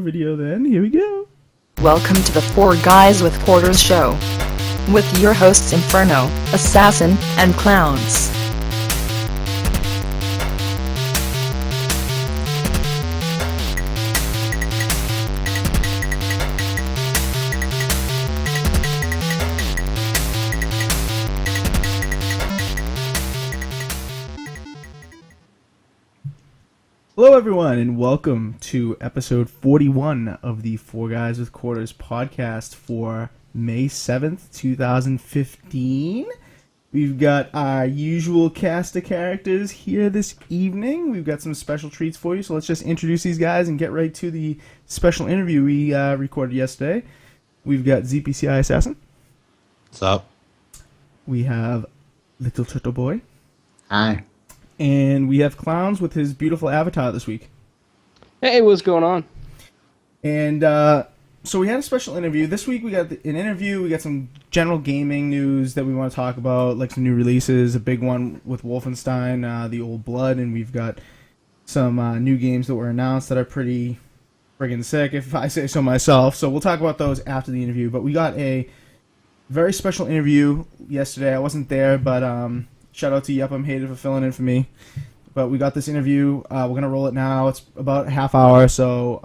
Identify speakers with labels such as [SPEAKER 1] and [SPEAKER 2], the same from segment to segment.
[SPEAKER 1] video then. Here we go.
[SPEAKER 2] Welcome to the 4 Guys with Quarters show. With your hosts Inferno, Assassin, and Clowns.
[SPEAKER 1] Hello everyone, and welcome to episode 41 of the 4 Guys with Quarters podcast for May 7th, 2015. We've got our usual cast of characters here this evening. We've got some special treats for you, so let's just introduce these guys and get right to the special interview we recorded yesterday. We've got ZPCI Assassin.
[SPEAKER 3] What's up?
[SPEAKER 1] We have Little Turtle Boy.
[SPEAKER 3] Hi.
[SPEAKER 1] And we have Clowns with his beautiful avatar this week.
[SPEAKER 4] Hey, what's going on?
[SPEAKER 1] And so we had a special interview. This week we got an interview. We got some general gaming news that we want to talk about, like some new releases, a big one with Wolfenstein, the Old Blood, and we've got some new games that were announced that are pretty friggin' sick, if I say so myself. So we'll talk about those after the interview. But we got a very special interview yesterday. I wasn't there, but shout out to Yep, I'm Hated for filling in for me. But we got this interview. We're going to roll it now. It's about a half hour, so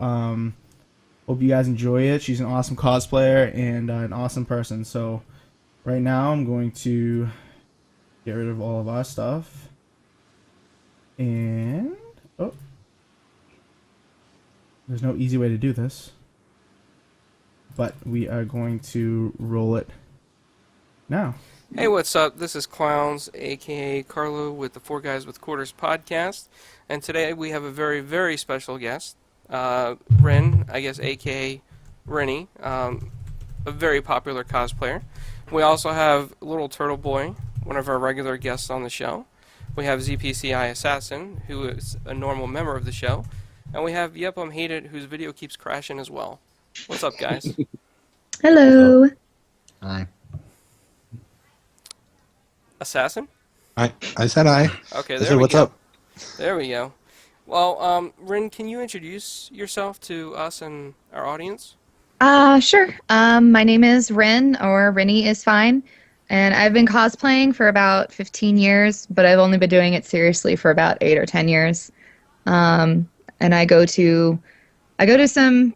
[SPEAKER 1] hope you guys enjoy it. She's an awesome cosplayer and an awesome person. So right now I'm going to get rid of all of our stuff. And, oh, there's no easy way to do this. But we are going to roll it now.
[SPEAKER 4] Hey, what's up? This is Clowns, aka Carlo, with the 4 Guys with Quarters podcast. And today we have a very, very special guest, Ren, I guess, aka Rennie, a very popular cosplayer. We also have Little Turtle Boy, one of our regular guests on the show. We have ZPCI Assassin, who is a normal member of the show. And we have Yep, I'm Hated, whose video keeps crashing as well. What's up, guys?
[SPEAKER 5] Hello.
[SPEAKER 3] Hi.
[SPEAKER 4] Assassin?
[SPEAKER 3] I said hi.
[SPEAKER 4] Okay,
[SPEAKER 3] I
[SPEAKER 4] there
[SPEAKER 3] said,
[SPEAKER 4] we
[SPEAKER 3] what's
[SPEAKER 4] go.
[SPEAKER 3] up?
[SPEAKER 4] There we go. Well, Rin, can you introduce yourself to us and our audience?
[SPEAKER 5] Sure. My name is Rin, or Rennie is fine, and I've been cosplaying for about 15 years, but I've only been doing it seriously for about 8 or 10 years. And I go to some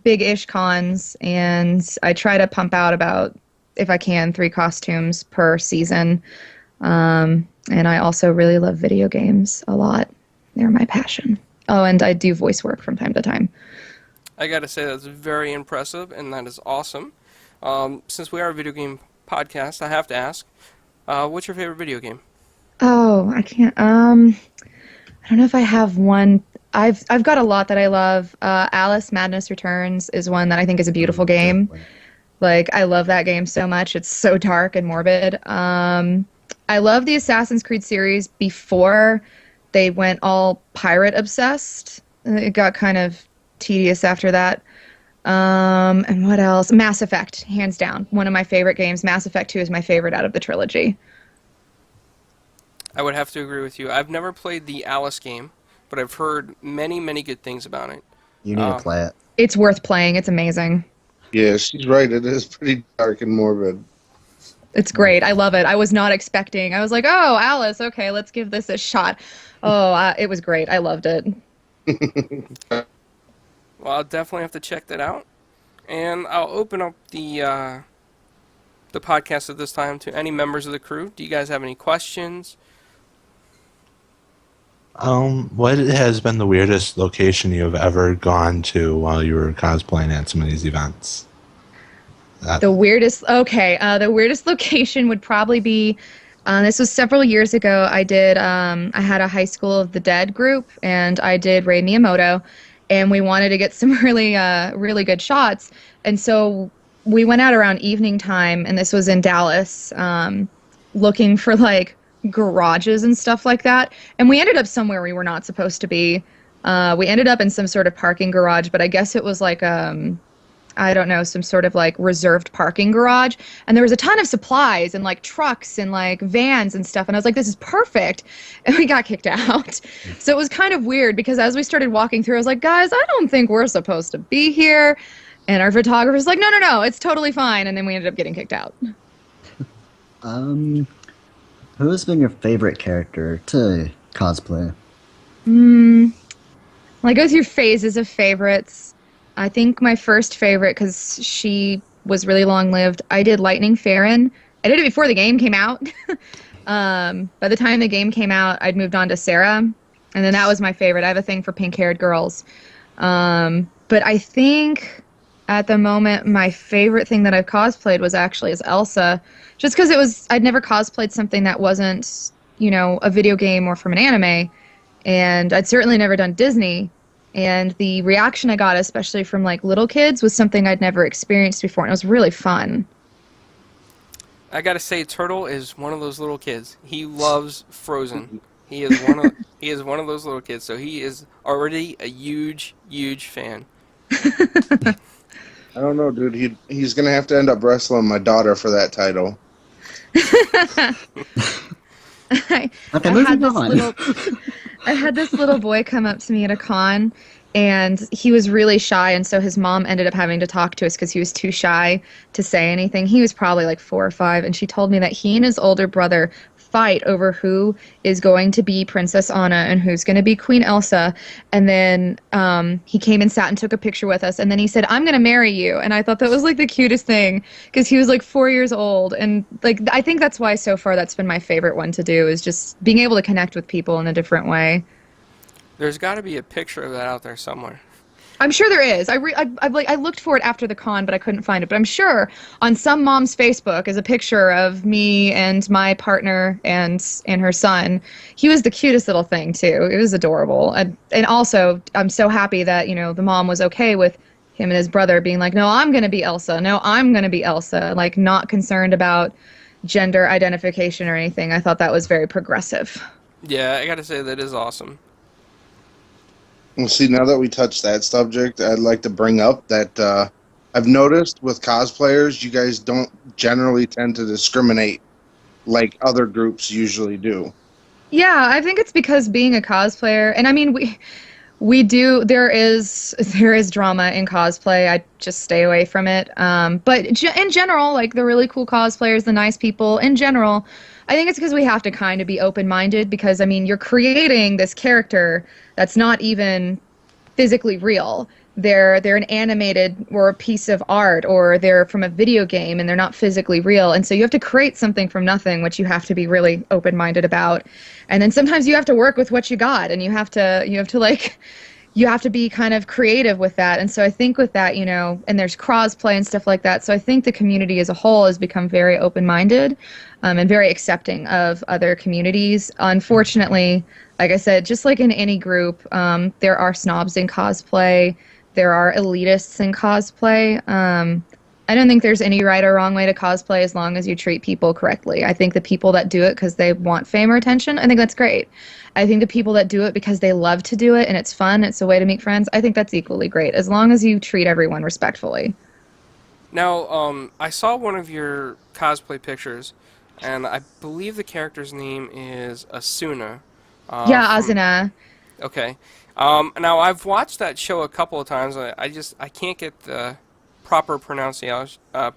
[SPEAKER 5] big-ish cons, and I try to pump out about, if I can, 3 costumes per season. And I also really love video games a lot. They're my passion. Oh, and I do voice work from time to time.
[SPEAKER 4] I gotta say that's very impressive, and that is awesome. Since we are a video game podcast, I have to ask, what's your favorite video game?
[SPEAKER 5] Oh, I can't. I don't know if I have one. I've got a lot that I love. Alice Madness Returns is one that I think is a beautiful game. Like, I love that game so much. It's so dark and morbid. I love the Assassin's Creed series before they went all pirate obsessed. It got kind of tedious after that. And what else? Mass Effect, hands down. One of my favorite games. Mass Effect 2 is my favorite out of the trilogy.
[SPEAKER 4] I would have to agree with you. I've never played the Alice game, but I've heard many, many good things about it.
[SPEAKER 3] You need to play it.
[SPEAKER 5] It's worth playing. It's amazing.
[SPEAKER 6] Yeah, she's right. It is pretty dark and morbid.
[SPEAKER 5] It's great. I love it. I was not expecting. I was like, oh, Alice, okay, let's give this a shot. Oh, it was great. I loved it.
[SPEAKER 4] Well, I'll definitely have to check that out. And I'll open up the podcast at this time to any members of the crew. Do you guys have any questions?
[SPEAKER 3] What has been the weirdest location you've ever gone to while you were cosplaying at some of these events?
[SPEAKER 5] The weirdest location would probably be, this was several years ago. I had a High School of the Dead group, and I did Rei Miyamoto, and we wanted to get some really good shots. And so we went out around evening time, and this was in Dallas, looking for like garages and stuff like that. And we ended up somewhere we were not supposed to be. We ended up in some sort of parking garage, but I guess it was like I don't know, some sort of like reserved parking garage. And there was a ton of supplies and like trucks and like vans and stuff. And I was like, this is perfect. And we got kicked out. So it was kind of weird because as we started walking through, I was like, guys, I don't think we're supposed to be here. And our photographer's like, no, it's totally fine. And then we ended up getting kicked out.
[SPEAKER 7] Who has been your favorite character to cosplay?
[SPEAKER 5] Well, I go through phases of favorites. I think my first favorite, because she was really long-lived, I did Lightning Farron. I did it before the game came out. By the time the game came out, I'd moved on to Sarah, and then that was my favorite. I have a thing for pink-haired girls. But I think at the moment, my favorite thing that I've cosplayed was actually as Elsa, just because I'd never cosplayed something that wasn't, a video game or from an anime, and I'd certainly never done Disney. And the reaction I got, especially from like little kids, was something I'd never experienced before, and it was really fun.
[SPEAKER 4] I gotta say, Turtle is one of those little kids. He loves Frozen. He is one of those little kids. So he is already a huge, huge fan.
[SPEAKER 6] I don't know, dude. He's gonna have to end up wrestling my daughter for that title.
[SPEAKER 5] I had this little boy come up to me at a con, and he was really shy, and so his mom ended up having to talk to us because he was too shy to say anything. He was probably like 4 or 5, and she told me that he and his older brother fight over who is going to be Princess Anna and who's going to be Queen Elsa. And then he came and sat and took a picture with us, and then he said, I'm going to marry you. And I thought that was like the cutest thing, because he was like 4 years old. And like I think that's why so far that's been my favorite one to do, is just being able to connect with people in a different way.
[SPEAKER 4] There's got to be a picture of that out there somewhere.
[SPEAKER 5] I'm sure there is. I looked for it after the con, but I couldn't find it. But I'm sure on some mom's Facebook is a picture of me and my partner and her son. He was the cutest little thing too. It was adorable. And also, I'm so happy that the mom was okay with him and his brother being like, no, I'm gonna be Elsa. No, I'm gonna be Elsa. Like, not concerned about gender identification or anything. I thought that was very progressive.
[SPEAKER 4] Yeah, I gotta say that is awesome.
[SPEAKER 6] Well, see, now that we touched that subject, I'd like to bring up that I've noticed with cosplayers, you guys don't generally tend to discriminate like other groups usually do.
[SPEAKER 5] Yeah, I think it's because being a cosplayer, and I mean, we do, there is drama in cosplay. I just stay away from it. But in general, like the really cool cosplayers, the nice people, in general, I think it's because we have to kind of be open-minded, because, I mean, you're creating this character that's not even physically real. They're an animated or a piece of art, or they're from a video game and they're not physically real. And so you have to create something from nothing, which you have to be really open-minded about. And then sometimes you have to work with what you got, and you have to be kind of creative with that. And so I think with that, and there's cross-play and stuff like that. So I think the community as a whole has become very open-minded and very accepting of other communities. Unfortunately, like I said, just like in any group, there are snobs in cosplay. There are elitists in cosplay. I don't think there's any right or wrong way to cosplay as long as you treat people correctly. I think the people that do it because they want fame or attention, I think that's great. I think the people that do it because they love to do it and it's fun, it's a way to meet friends, I think that's equally great, as long as you treat everyone respectfully.
[SPEAKER 4] Now, I saw one of your cosplay pictures, and I believe the character's name is Asuna.
[SPEAKER 5] Yeah, Asuna.
[SPEAKER 4] Okay. Now, I've watched that show a couple of times. I can't get the proper pronunciation. How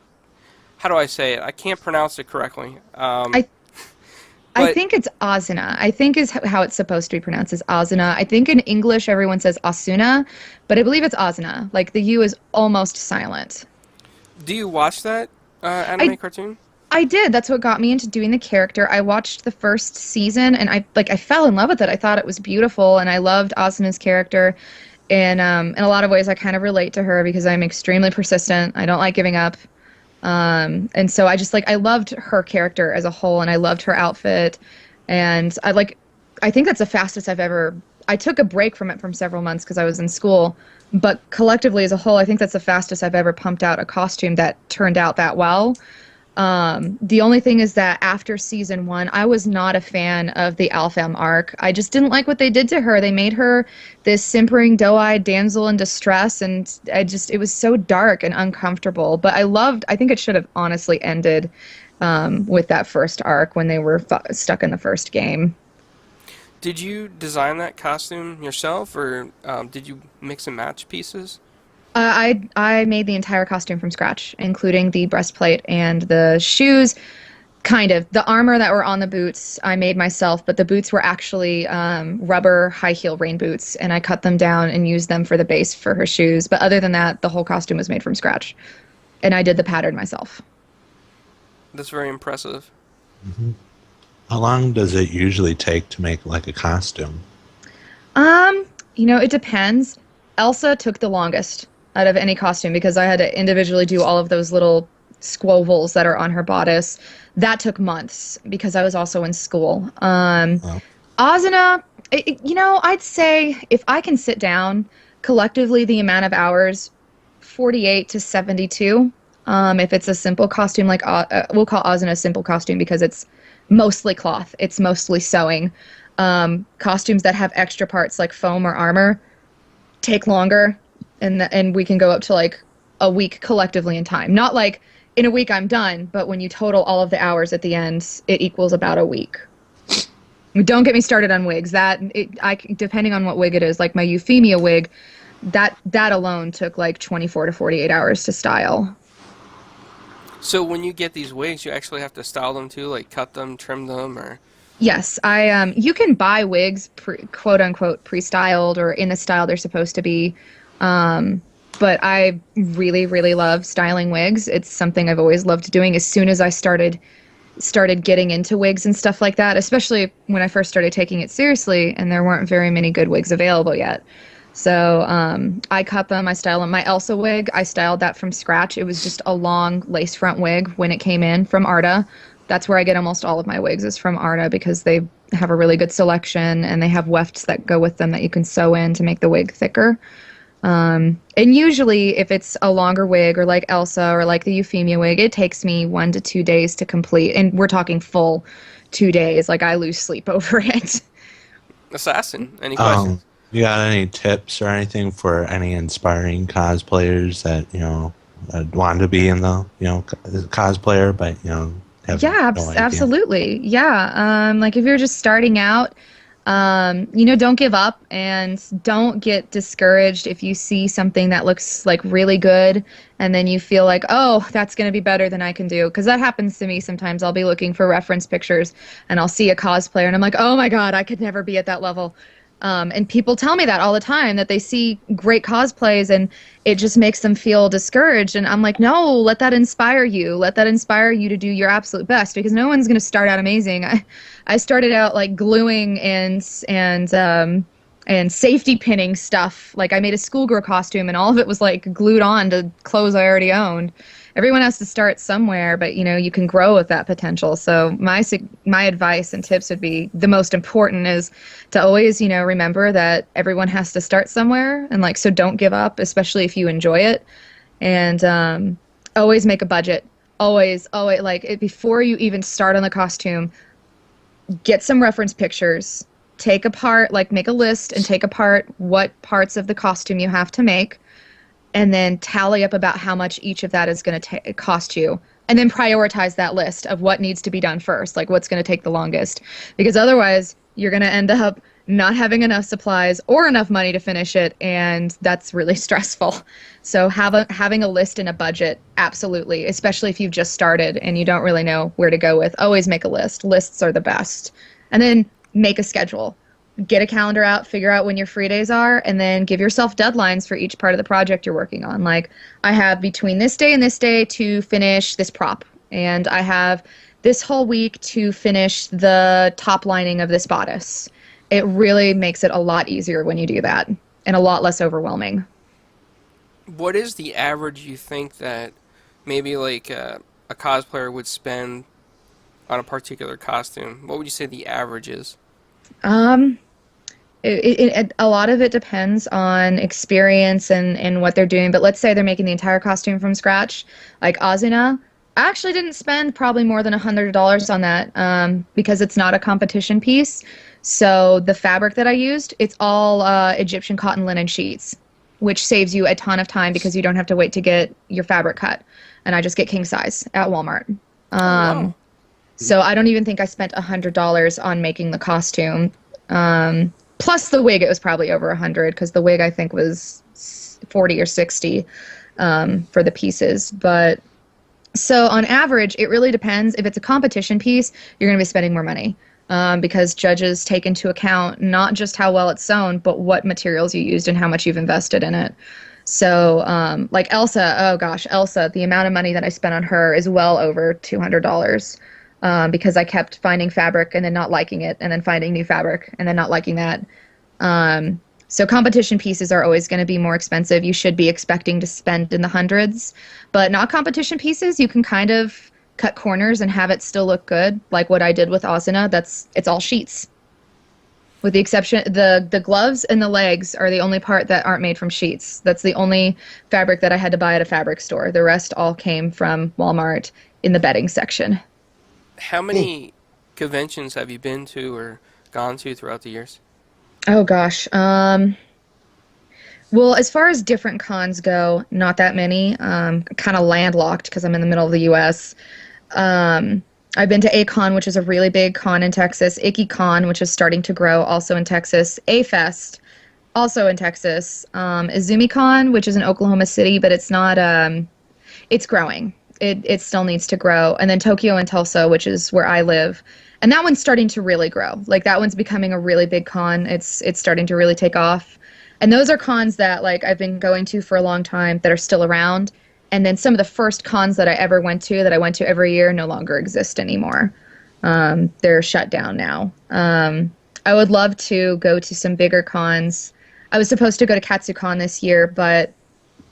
[SPEAKER 4] do I say it? I can't pronounce it correctly.
[SPEAKER 5] I think it's Asuna. I think is how it's supposed to be pronounced, is Asuna. I think in English everyone says Asuna, but I believe it's Asuna. Like, the U is almost silent.
[SPEAKER 4] Do you watch that anime cartoon?
[SPEAKER 5] I did. That's what got me into doing the character. I watched the first season, and I fell in love with it. I thought it was beautiful, and I loved Asuna's character. And in a lot of ways, I kind of relate to her because I'm extremely persistent. I don't like giving up. And so I loved her character as a whole, and I loved her outfit. And I think that's the fastest I took a break from it from several months because I was in school. But collectively as a whole, I think that's the fastest I've ever pumped out a costume that turned out that well. The only thing is that after season 1, I was not a fan of the Alfam arc. I just didn't like what they did to her. They made her this simpering, doe-eyed damsel in distress, and it was so dark and uncomfortable. But I think it should have honestly ended with that first arc when they were stuck in the first game.
[SPEAKER 4] Did you design that costume yourself, or did you mix and match pieces?
[SPEAKER 5] I made the entire costume from scratch, including the breastplate and the shoes. Kind of. The armor that were on the boots I made myself, but the boots were actually rubber high heel rain boots, and I cut them down and used them for the base for her shoes. But other than that, the whole costume was made from scratch, and I did the pattern myself.
[SPEAKER 4] That's very impressive.
[SPEAKER 3] Mm-hmm. How long does it usually take to make like a costume?
[SPEAKER 5] It depends. Elsa took the longest out of any costume because I had to individually do all of those little squovels that are on her bodice. That took months because I was also in school. Asuna, I'd say if I can sit down, collectively the amount of hours, 48 to 72. If it's a simple costume, like we'll call Asuna a simple costume because it's mostly cloth. It's mostly sewing. Costumes that have extra parts like foam or armor take longer. And we can go up to like a week collectively in time. Not like in a week I'm done, but when you total all of the hours at the end, it equals about a week. Don't get me started on wigs. Depending on what wig it is, like my Euphemia wig, that alone took like 24 to 48 hours to style.
[SPEAKER 4] So when you get these wigs, you actually have to style them too, like cut them, trim them, or?
[SPEAKER 5] Yes, you can buy wigs quote unquote pre-styled or in the style they're supposed to be. But I really, really love styling wigs. It's something I've always loved doing. As soon as I started getting into wigs and stuff like that, especially when I first started taking it seriously, and there weren't very many good wigs available yet. So I cut them, I styled them. My Elsa wig, I styled that from scratch. It was just a long lace front wig when it came in from Arda. That's where I get almost all of my wigs, is from Arda, because they have a really good selection and they have wefts that go with them that you can sew in to make the wig thicker. And usually if it's a longer wig or like Elsa or like the Euphemia wig, it takes me 1 to 2 days to complete. And we're talking full 2 days. Like I lose sleep over it.
[SPEAKER 4] Assassin, any questions?
[SPEAKER 3] You got any tips or anything for any inspiring cosplayers that, want to be in the, cosplayer, but, have no idea?
[SPEAKER 5] Absolutely. Yeah. Like if you're just starting out, don't give up and don't get discouraged if you see something that looks like really good and then you feel like, oh, that's going to be better than I can do. Because that happens to me sometimes. I'll be looking for reference pictures and I'll see a cosplayer and I'm like, oh my God, I could never be at that level. And people tell me that all the time, that they see great cosplays and it just makes them feel discouraged. And I'm like, no, let that inspire you. Let that inspire you to do your absolute best, because no one's going to start out amazing. I started out like gluing and safety pinning stuff. Like I made a schoolgirl costume and all of it was like glued on to clothes I already owned. Everyone has to start somewhere, but you can grow with that potential. So my advice and tips would be, the most important is to always, remember that everyone has to start somewhere, and so don't give up, especially if you enjoy it, and always make a budget. Always, before you even start on the costume, get some reference pictures, take apart, make a list and take apart what parts of the costume you have to make, and then tally up about how much each of that is going to cost you. And then prioritize that list of what needs to be done first, like what's going to take the longest. Because otherwise, you're going to end up not having enough supplies or enough money to finish it, and that's really stressful. So having a list and a budget, absolutely, especially if you've just started and you don't really know where to go with. Always make a list. Lists are the best. And then make a schedule. Get a calendar out, figure out when your free days are, and then give yourself deadlines for each part of the project you're working on. Like, I have between this day and this day to finish this prop, and I have this whole week to finish the top lining of this bodice. It really makes it a lot easier when you do that, and a lot less overwhelming.
[SPEAKER 4] What is the average you think that maybe a cosplayer would spend on a particular costume? What would you say the average is?
[SPEAKER 5] A lot of it depends on experience and what they're doing. But let's say they're making the entire costume from scratch. Like Asuna, I actually didn't spend probably more than $100 on that because it's not a competition piece. So the fabric that I used, it's all Egyptian cotton linen sheets, which saves you a ton of time because you don't have to wait to get your fabric cut. And I just get king size at Walmart.
[SPEAKER 4] Wow.
[SPEAKER 5] So I don't even think I spent $100 on making the costume. Plus the wig, it was probably over 100 because the wig I think was 40 or 60 for the pieces. But so on average, it really depends. If it's a competition piece, you're going to be spending more money because judges take into account not just how well it's sewn, but what materials you used and how much you've invested in it. So like Elsa, oh gosh, Elsa, the amount of money that I spent on her is well over $200 because I kept finding fabric and then not liking it and then finding new fabric and then not liking that. So competition pieces are always going to be more expensive. You should be expecting to spend in the hundreds, but not competition pieces. You can kind of cut corners and have it still look good, like what I did with Asuna. It's all sheets, with the exception the gloves and the legs are the only part that aren't made from sheets. That's the only fabric that I had to buy at a fabric store. The rest all came from Walmart in the bedding section.
[SPEAKER 4] How many conventions have you been to or gone to throughout the years?
[SPEAKER 5] Oh gosh. Well, as far as different cons go, not that many. Kind of landlocked because I'm in the middle of the U.S. I've been to A-Con, which is a really big con in Texas. IkiCon, which is starting to grow, also in Texas. A-Fest, also in Texas. IzumiCon, which is in Oklahoma City, but it's not. It's growing. It still needs to grow. And then Tokyo and Tulsa, which is where I live. And that one's starting to really grow. Like that one's becoming a really big con. It's starting to really take off. And those are cons that like I've been going to for a long time that are still around. And then some of the first cons that I ever went to that I went to every year no longer exist anymore. They're shut down now. I would love to go to some bigger cons. I was supposed to go to KatsuCon this year, but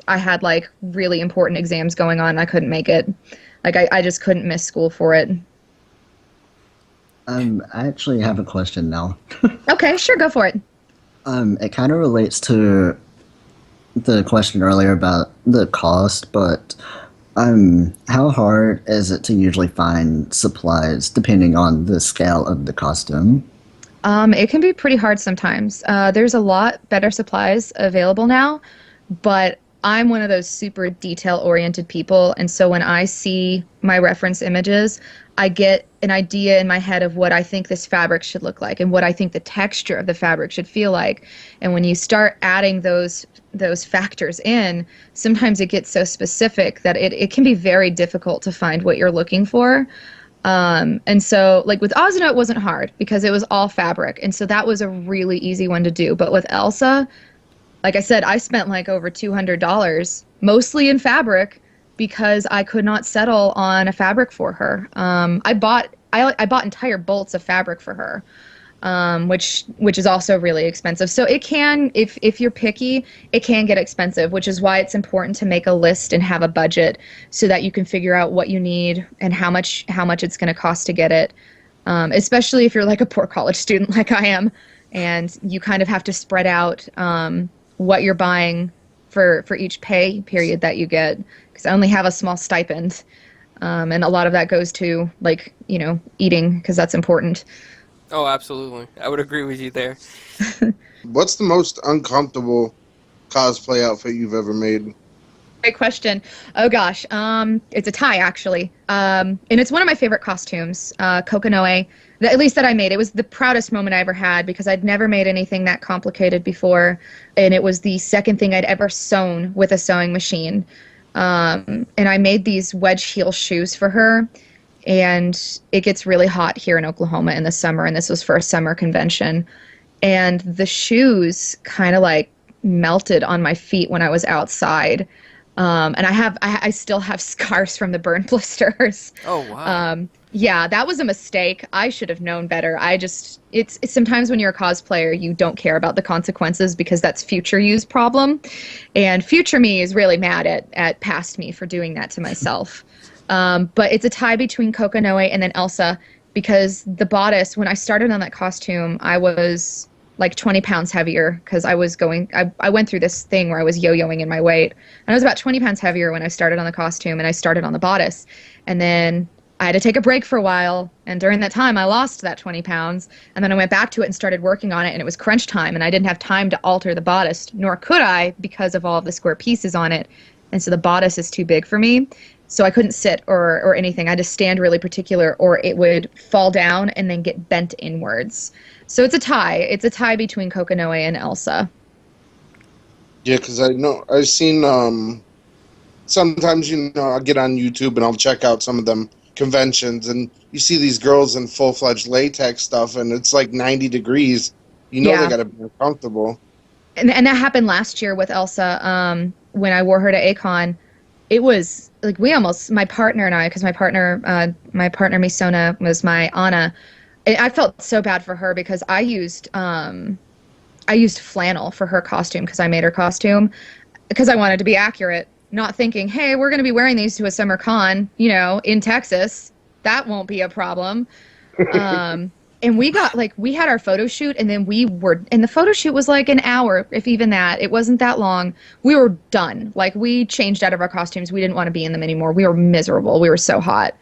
[SPEAKER 5] I had like really important exams going on. I couldn't make it. Like I just couldn't miss school for it.
[SPEAKER 7] I actually have a question now.
[SPEAKER 5] Okay, sure, go for it.
[SPEAKER 7] It kind of relates to the question earlier about the cost, but how hard is it to usually find supplies depending on the scale of the costume?
[SPEAKER 5] It can be pretty hard sometimes. There's a lot better supplies available now, but I'm one of those super detail-oriented people, and so when I see my reference images, I get an idea in my head of what I think this fabric should look like and what I think the texture of the fabric should feel like. And when you start adding those factors in, sometimes it gets so specific that it can be very difficult to find what you're looking for. And so, like with Asuna, it wasn't hard because it was all fabric, and so that was a really easy one to do. But with Elsa, like I said, I spent like over $200, mostly in fabric, because I could not settle on a fabric for her. I bought entire bolts of fabric for her, which is also really expensive. So it can, if you're picky, it can get expensive, which is why it's important to make a list and have a budget so that you can figure out what you need and how much it's going to cost to get it. Especially if you're like a poor college student like I am, and you kind of have to spread out what you're buying for each pay period that you get. Because I only have a small stipend, and a lot of that goes to, like, eating, because that's important.
[SPEAKER 4] Oh, absolutely. I would agree with you there.
[SPEAKER 6] What's the most uncomfortable cosplay outfit you've ever made?
[SPEAKER 5] Great question. Oh, gosh. It's a tie, actually. And it's one of my favorite costumes, Kokonoe, at least that I made. It was the proudest moment I ever had because I'd never made anything that complicated before, and it was the second thing I'd ever sewn with a sewing machine. And I made these wedge heel shoes for her, and it gets really hot here in Oklahoma in the summer, and this was for a summer convention. And the shoes kind of like melted on my feet when I was outside. And I still have scars from the burn blisters.
[SPEAKER 4] Oh, wow.
[SPEAKER 5] Yeah, that was a mistake. I should have known better. It's sometimes when you're a cosplayer, you don't care about the consequences because that's future you's problem. And future me is really mad at past me for doing that to myself. But it's a tie between Kokonoe and then Elsa, because the bodice, when I started on that costume, I was like 20 pounds heavier because I went through this thing where I was yo-yoing in my weight. And I was about 20 pounds heavier when I started on the costume, and I started on the bodice. And then I had to take a break for a while, and during that time I lost that 20 pounds, and then I went back to it and started working on it, and it was crunch time, and I didn't have time to alter the bodice, nor could I because of all of the square pieces on it, and so the bodice is too big for me. So I couldn't sit or anything. I had to stand really particular, or it would fall down and then get bent inwards. So it's a tie. It's a tie between Kokanoe and Elsa.
[SPEAKER 6] Yeah, because I know I've seen. Sometimes I'll get on YouTube and I'll check out some of them conventions, and you see these girls in full-fledged latex stuff, and it's like 90 degrees. They got to be uncomfortable.
[SPEAKER 5] And that happened last year with Elsa. When I wore her to A-Kon, it was like my partner and I, because my partner Misona was my Anna. I felt so bad for her because I used flannel for her costume because I made her costume because I wanted to be accurate, not thinking, hey, we're going to be wearing these to a summer con, in Texas. That won't be a problem. And we had our photo shoot, and then and the photo shoot was like an hour, if even that. It wasn't that long. We were done. Like, we changed out of our costumes. We didn't want to be in them anymore. We were miserable. We were so hot.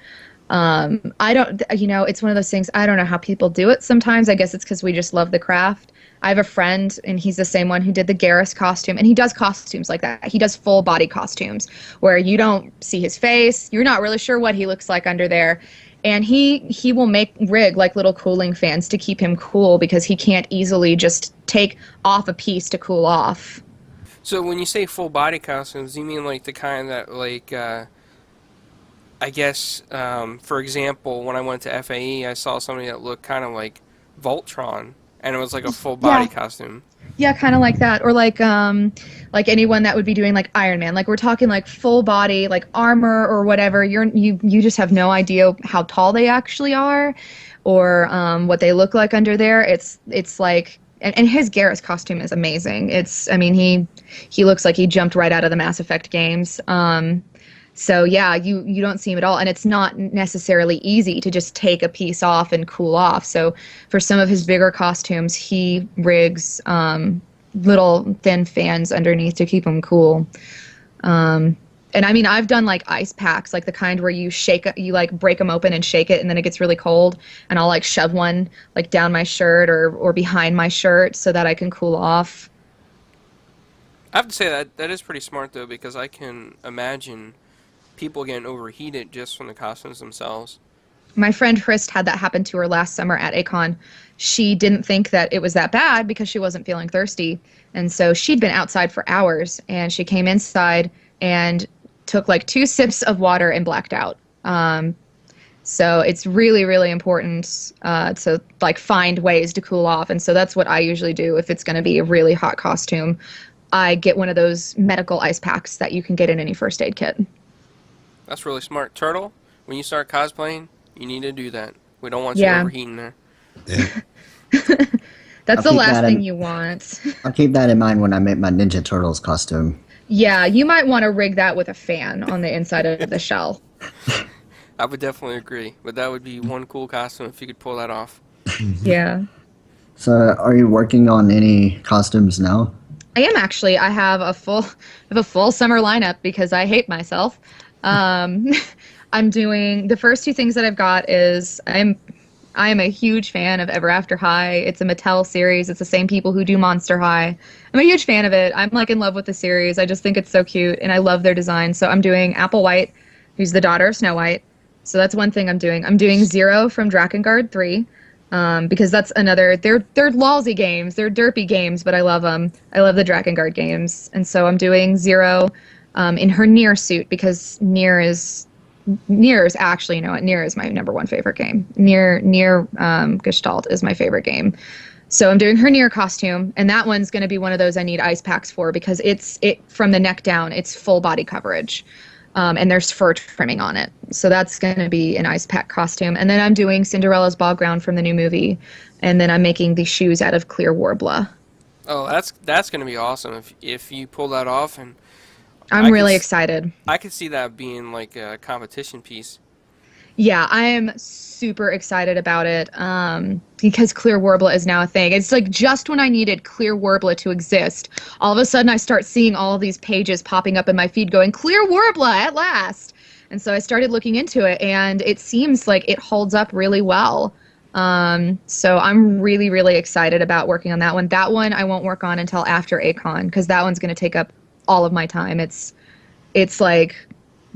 [SPEAKER 5] It's one of those things. I don't know how people do it sometimes. I guess it's because we just love the craft. I have a friend, and he's the same one who did the Garrus costume, and he does costumes like that. He does full body costumes where you don't see his face. You're not really sure what he looks like under there. And he will rig like little cooling fans to keep him cool because he can't easily just take off a piece to cool off.
[SPEAKER 4] So when you say full body costumes, you mean like the kind that I guess, for example, when I went to FAE, I saw somebody that looked kind of like Voltron, and it was like a full body costume.
[SPEAKER 5] Yeah, kind of like that, or like anyone that would be doing like Iron Man. Like, we're talking like full body, like armor or whatever. You just have no idea how tall they actually are, or what they look like under there. It's like, and his Garrus costume is amazing. He looks like he jumped right out of the Mass Effect games. So yeah, you don't see him at all, and it's not necessarily easy to just take a piece off and cool off. So for some of his bigger costumes, he rigs little thin fans underneath to keep them cool. And I've done like ice packs, like the kind where you like break them open and shake it, and then it gets really cold, and I'll like shove one like down my shirt or behind my shirt so that I can cool off.
[SPEAKER 4] I have to say that is pretty smart though, because I can imagine people getting overheated just from the costumes themselves.
[SPEAKER 5] My friend Hrist had that happen to her last summer at A-Kon. She didn't think that it was that bad because she wasn't feeling thirsty. And so she'd been outside for hours, and she came inside and took like 2 sips of water and blacked out. So it's really, really important to like find ways to cool off. And so that's what I usually do if it's going to be a really hot costume. I get one of those medical ice packs that you can get in any first aid kit.
[SPEAKER 4] That's really smart. Turtle, when you start cosplaying, you need to do that. We don't want you overheating there.
[SPEAKER 3] Yeah.
[SPEAKER 5] That's the last thing you want.
[SPEAKER 7] I'll keep that in mind when I make my Ninja Turtles costume.
[SPEAKER 5] Yeah, you might want to rig that with a fan on the inside of the shell.
[SPEAKER 4] I would definitely agree, but that would be one cool costume if you could pull that off.
[SPEAKER 5] Yeah.
[SPEAKER 7] So, are you working on any costumes now?
[SPEAKER 5] I am actually. I have a full summer lineup because I hate myself. I'm doing the first 2 things that I've got is I am a huge fan of Ever After High. It's a Mattel series. It's the same people who do Monster High. I'm a huge fan of it. I'm like in love with the series. I just think it's so cute, and I love their design. So I'm doing Applewhite, who's the daughter of Snow White. So that's one thing I'm doing. I'm doing Zero from Drakengard 3. Because that's another, they're lousy games, they're derpy games, but I love them. I love the Drakengard games, and so I'm doing Zero in her Nier suit because Nier is actually, Nier is my number 1 favorite game. Nier Gestalt is my favorite game. So I'm doing her Nier costume, and that one's going to be one of those I need ice packs for because it from the neck down, it's full body coverage. And there's fur trimming on it. So that's going to be an ice pack costume. And then I'm doing Cinderella's ball gown from the new movie. And then I'm making the shoes out of clear Warbler.
[SPEAKER 4] Oh, that's going to be awesome if you pull that off. And
[SPEAKER 5] I'm really excited.
[SPEAKER 4] I could see that being like a competition piece.
[SPEAKER 5] Yeah, I am super excited about it because Clear Warbler is now a thing. It's like just when I needed Clear Warbler to exist, all of a sudden I start seeing all of these pages popping up in my feed going, Clear Warbler at last! And so I started looking into it, and it seems like it holds up really well. So I'm really, really excited about working on that one. That one I won't work on until after A-Con, because that one's going to take up all of my time. It's like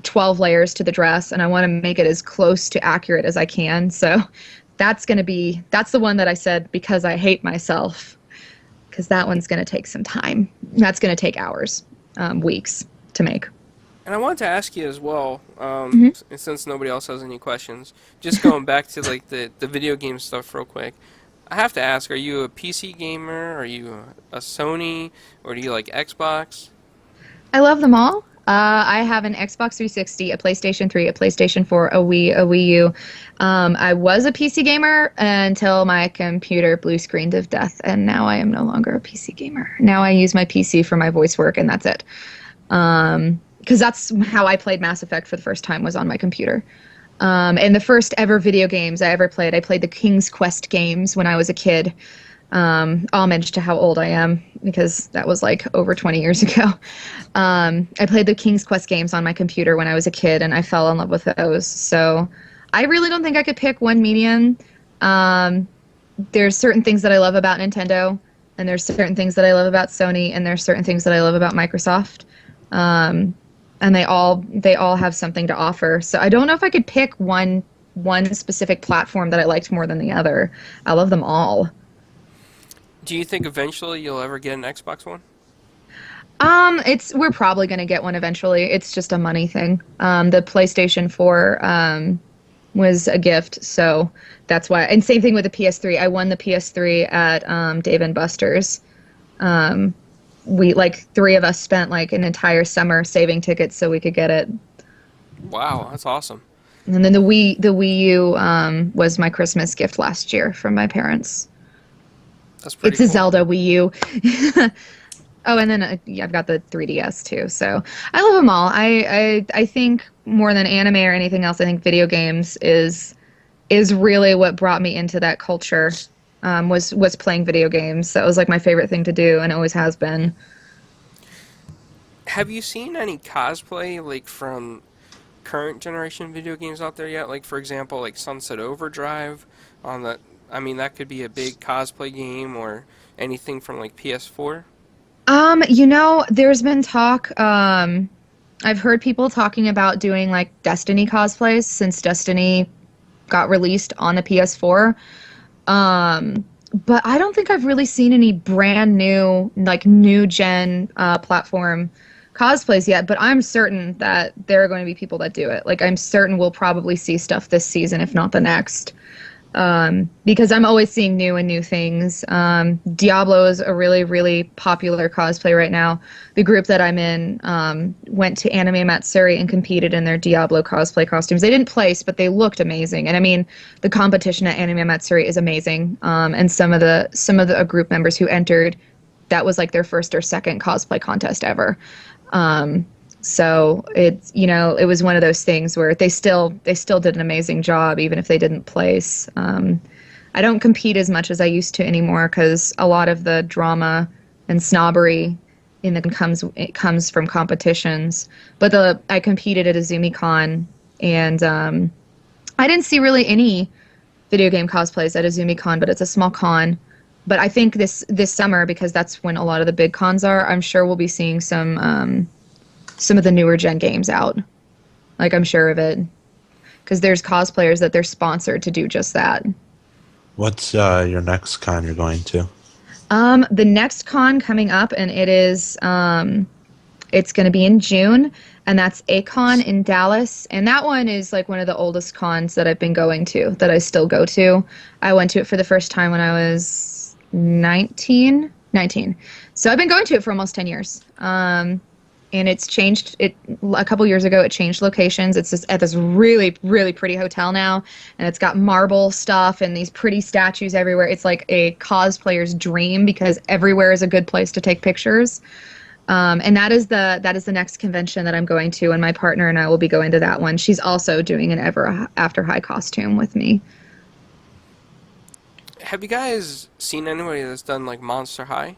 [SPEAKER 5] 12 layers to the dress, and I want to make it as close to accurate as I can. So that's the one that I said because I hate myself, because that one's going to take some time. That's going to take hours, weeks to make.
[SPEAKER 4] And I wanted to ask you as well, since nobody else has any questions, just going back to like the video game stuff real quick. I have to ask, are you a PC gamer? Are you a Sony? Or do you like Xbox?
[SPEAKER 5] I love them all. I have an Xbox 360, a PlayStation 3, a PlayStation 4, a Wii, a Wii U. I was a PC gamer until my computer blue screened of death, and now I am no longer a PC gamer. Now I use my PC for my voice work, and that's it. Because that's how I played Mass Effect for the first time, was on my computer. And the first ever video games I played the King's Quest games when I was a kid. Homage to how old I am, because that was like over 20 years ago. I played the King's Quest games on my computer when I was a kid, and I fell in love with those. So I really don't think I could pick one medium. There's certain things that I love about Nintendo, and there's certain things that I love about Sony, and there's certain things that I love about Microsoft. And they all have something to offer. So I don't know if I could pick one specific platform that I liked more than the other. I love them all.
[SPEAKER 4] Do you think eventually you'll ever get an Xbox One?
[SPEAKER 5] We're probably going to get one eventually. It's just a money thing. The PlayStation 4 was a gift, so that's why. And same thing with the PS3. I won the PS3 at Dave & Buster's. We, like, 3 of us spent like an entire summer saving tickets so we could get it.
[SPEAKER 4] Wow, that's awesome.
[SPEAKER 5] And then the Wii U was my Christmas gift last year from my parents.
[SPEAKER 4] That's pretty
[SPEAKER 5] It's
[SPEAKER 4] cool.
[SPEAKER 5] a Zelda Wii U. Oh, and then I've got the 3DS too. So I love them all. I think more than anime or anything else, I think video games is really what brought me into that culture. Was playing video games. That was like my favorite thing to do, and it always has been.
[SPEAKER 4] Have you seen any cosplay like from current generation video games out there yet? Like, for example, like Sunset Overdrive on the. I mean, that could be a big cosplay game, or anything from like PS4.
[SPEAKER 5] There's been talk. I've heard people talking about doing like Destiny cosplays since Destiny got released on the PS4. But I don't think I've really seen any brand new, like new gen platform cosplays yet. But I'm certain that there are going to be people that do it. Like, I'm certain we'll probably see stuff this season, if not the next. Because I'm always seeing new things. Diablo is a really, really popular cosplay right now. The group that I'm in went to Anime Matsuri and competed in their Diablo cosplay costumes. They didn't place, but they looked amazing. And I mean, the competition at Anime Matsuri is amazing. And some of the group members who entered, that was like their first or second cosplay contest ever. So it's, it was one of those things where they still did an amazing job, even if they didn't place. I don't compete as much as I used to anymore, because a lot of the drama and snobbery comes from competitions. But I competed at AzumiCon, and I didn't see really any video game cosplays at AzumiCon, but it's a small con. But I think this summer, because that's when a lot of the big cons are, I'm sure we'll be seeing some of the newer gen games out. Like, I'm sure of it. Because there's cosplayers that they're sponsored to do just that.
[SPEAKER 3] What's your next con you're going to?
[SPEAKER 5] The next con coming up, and it's going to be in June, and that's A-Con in Dallas. And that one is like one of the oldest cons that I've been going to, that I still go to. I went to it for the first time when I was 19. So I've been going to it for almost 10 years. And it's changed. A couple years ago, it changed locations. It's just at this really, really pretty hotel now, and it's got marble stuff and these pretty statues everywhere. It's like a cosplayer's dream, because everywhere is a good place to take pictures. And that is the next convention that I'm going to, and my partner and I will be going to that one. She's also doing an Ever After High costume with me.
[SPEAKER 4] Have you guys seen anybody that's done like Monster High?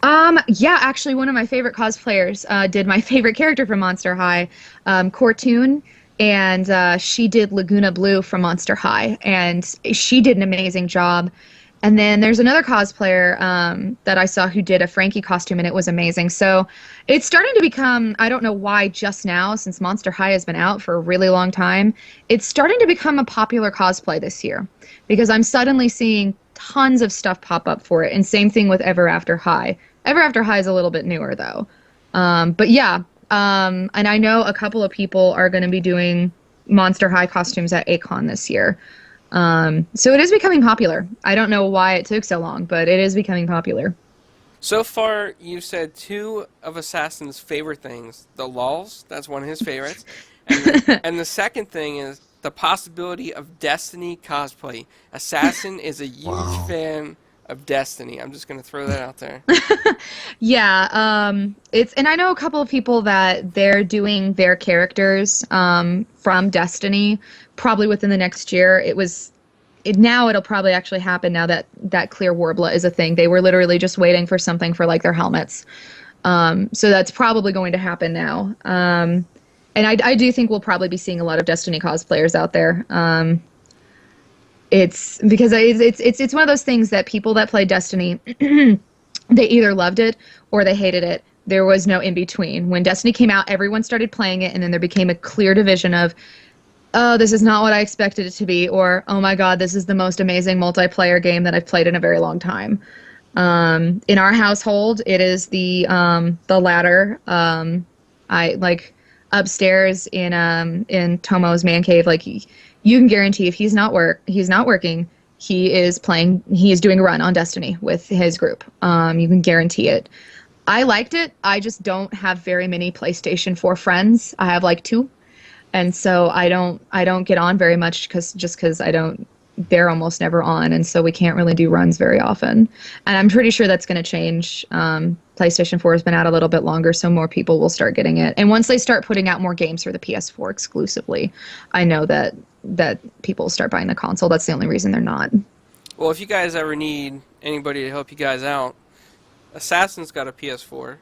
[SPEAKER 5] Yeah, actually, one of my favorite cosplayers did my favorite character from Monster High, Cortoon, and she did Laguna Blue from Monster High, and she did an amazing job. And then there's another cosplayer that I saw who did a Frankie costume, and it was amazing. So it's starting to become, I don't know why just now, since Monster High has been out for a really long time, it's starting to become a popular cosplay this year, because I'm suddenly seeing tons of stuff pop up for it. And same thing with Ever After High. Ever After High is a little bit newer, though. But yeah, and I know a couple of people are going to be doing Monster High costumes at A-Kon this year. So it is becoming popular. I don't know why it took so long, but it is becoming popular.
[SPEAKER 4] So far, you've said two of Assassin's favorite things. The lols, that's one of his favorites. And the second thing is the possibility of Destiny cosplay. Assassin is a huge fan of Destiny. I'm just going to throw that out there.
[SPEAKER 5] Yeah, and I know a couple of people that they're doing their characters from Destiny probably within the next year. Now it'll probably actually happen now that Clear Warbler is a thing. They were literally just waiting for something for like their helmets. So that's probably going to happen now. And I do think we'll probably be seeing a lot of Destiny cosplayers out there. It's because it's one of those things that people that play Destiny, they either loved it or they hated it. There was no in between. When Destiny came out, everyone started playing it, and then there became a clear division of, oh, this is not what I expected it to be, or, oh my god, this is the most amazing multiplayer game that I've played in a very long time. In our household, it is the latter. I like upstairs in Tomo's man cave, like you can guarantee if he's not working, he is doing a run on Destiny with his group. You can guarantee it. I liked it. I just don't have very many PlayStation 4 friends. I have like 2. And so I don't get on very much because they're almost never on, and so we can't really do runs very often. And I'm pretty sure that's going to change. PlayStation 4 has been out a little bit longer, so more people will start getting it. And once they start putting out more games for the PS4 exclusively, I know that people will start buying the console. That's the only reason they're not.
[SPEAKER 4] Well, if you guys ever need anybody to help you guys out, Assassin's got a PS4.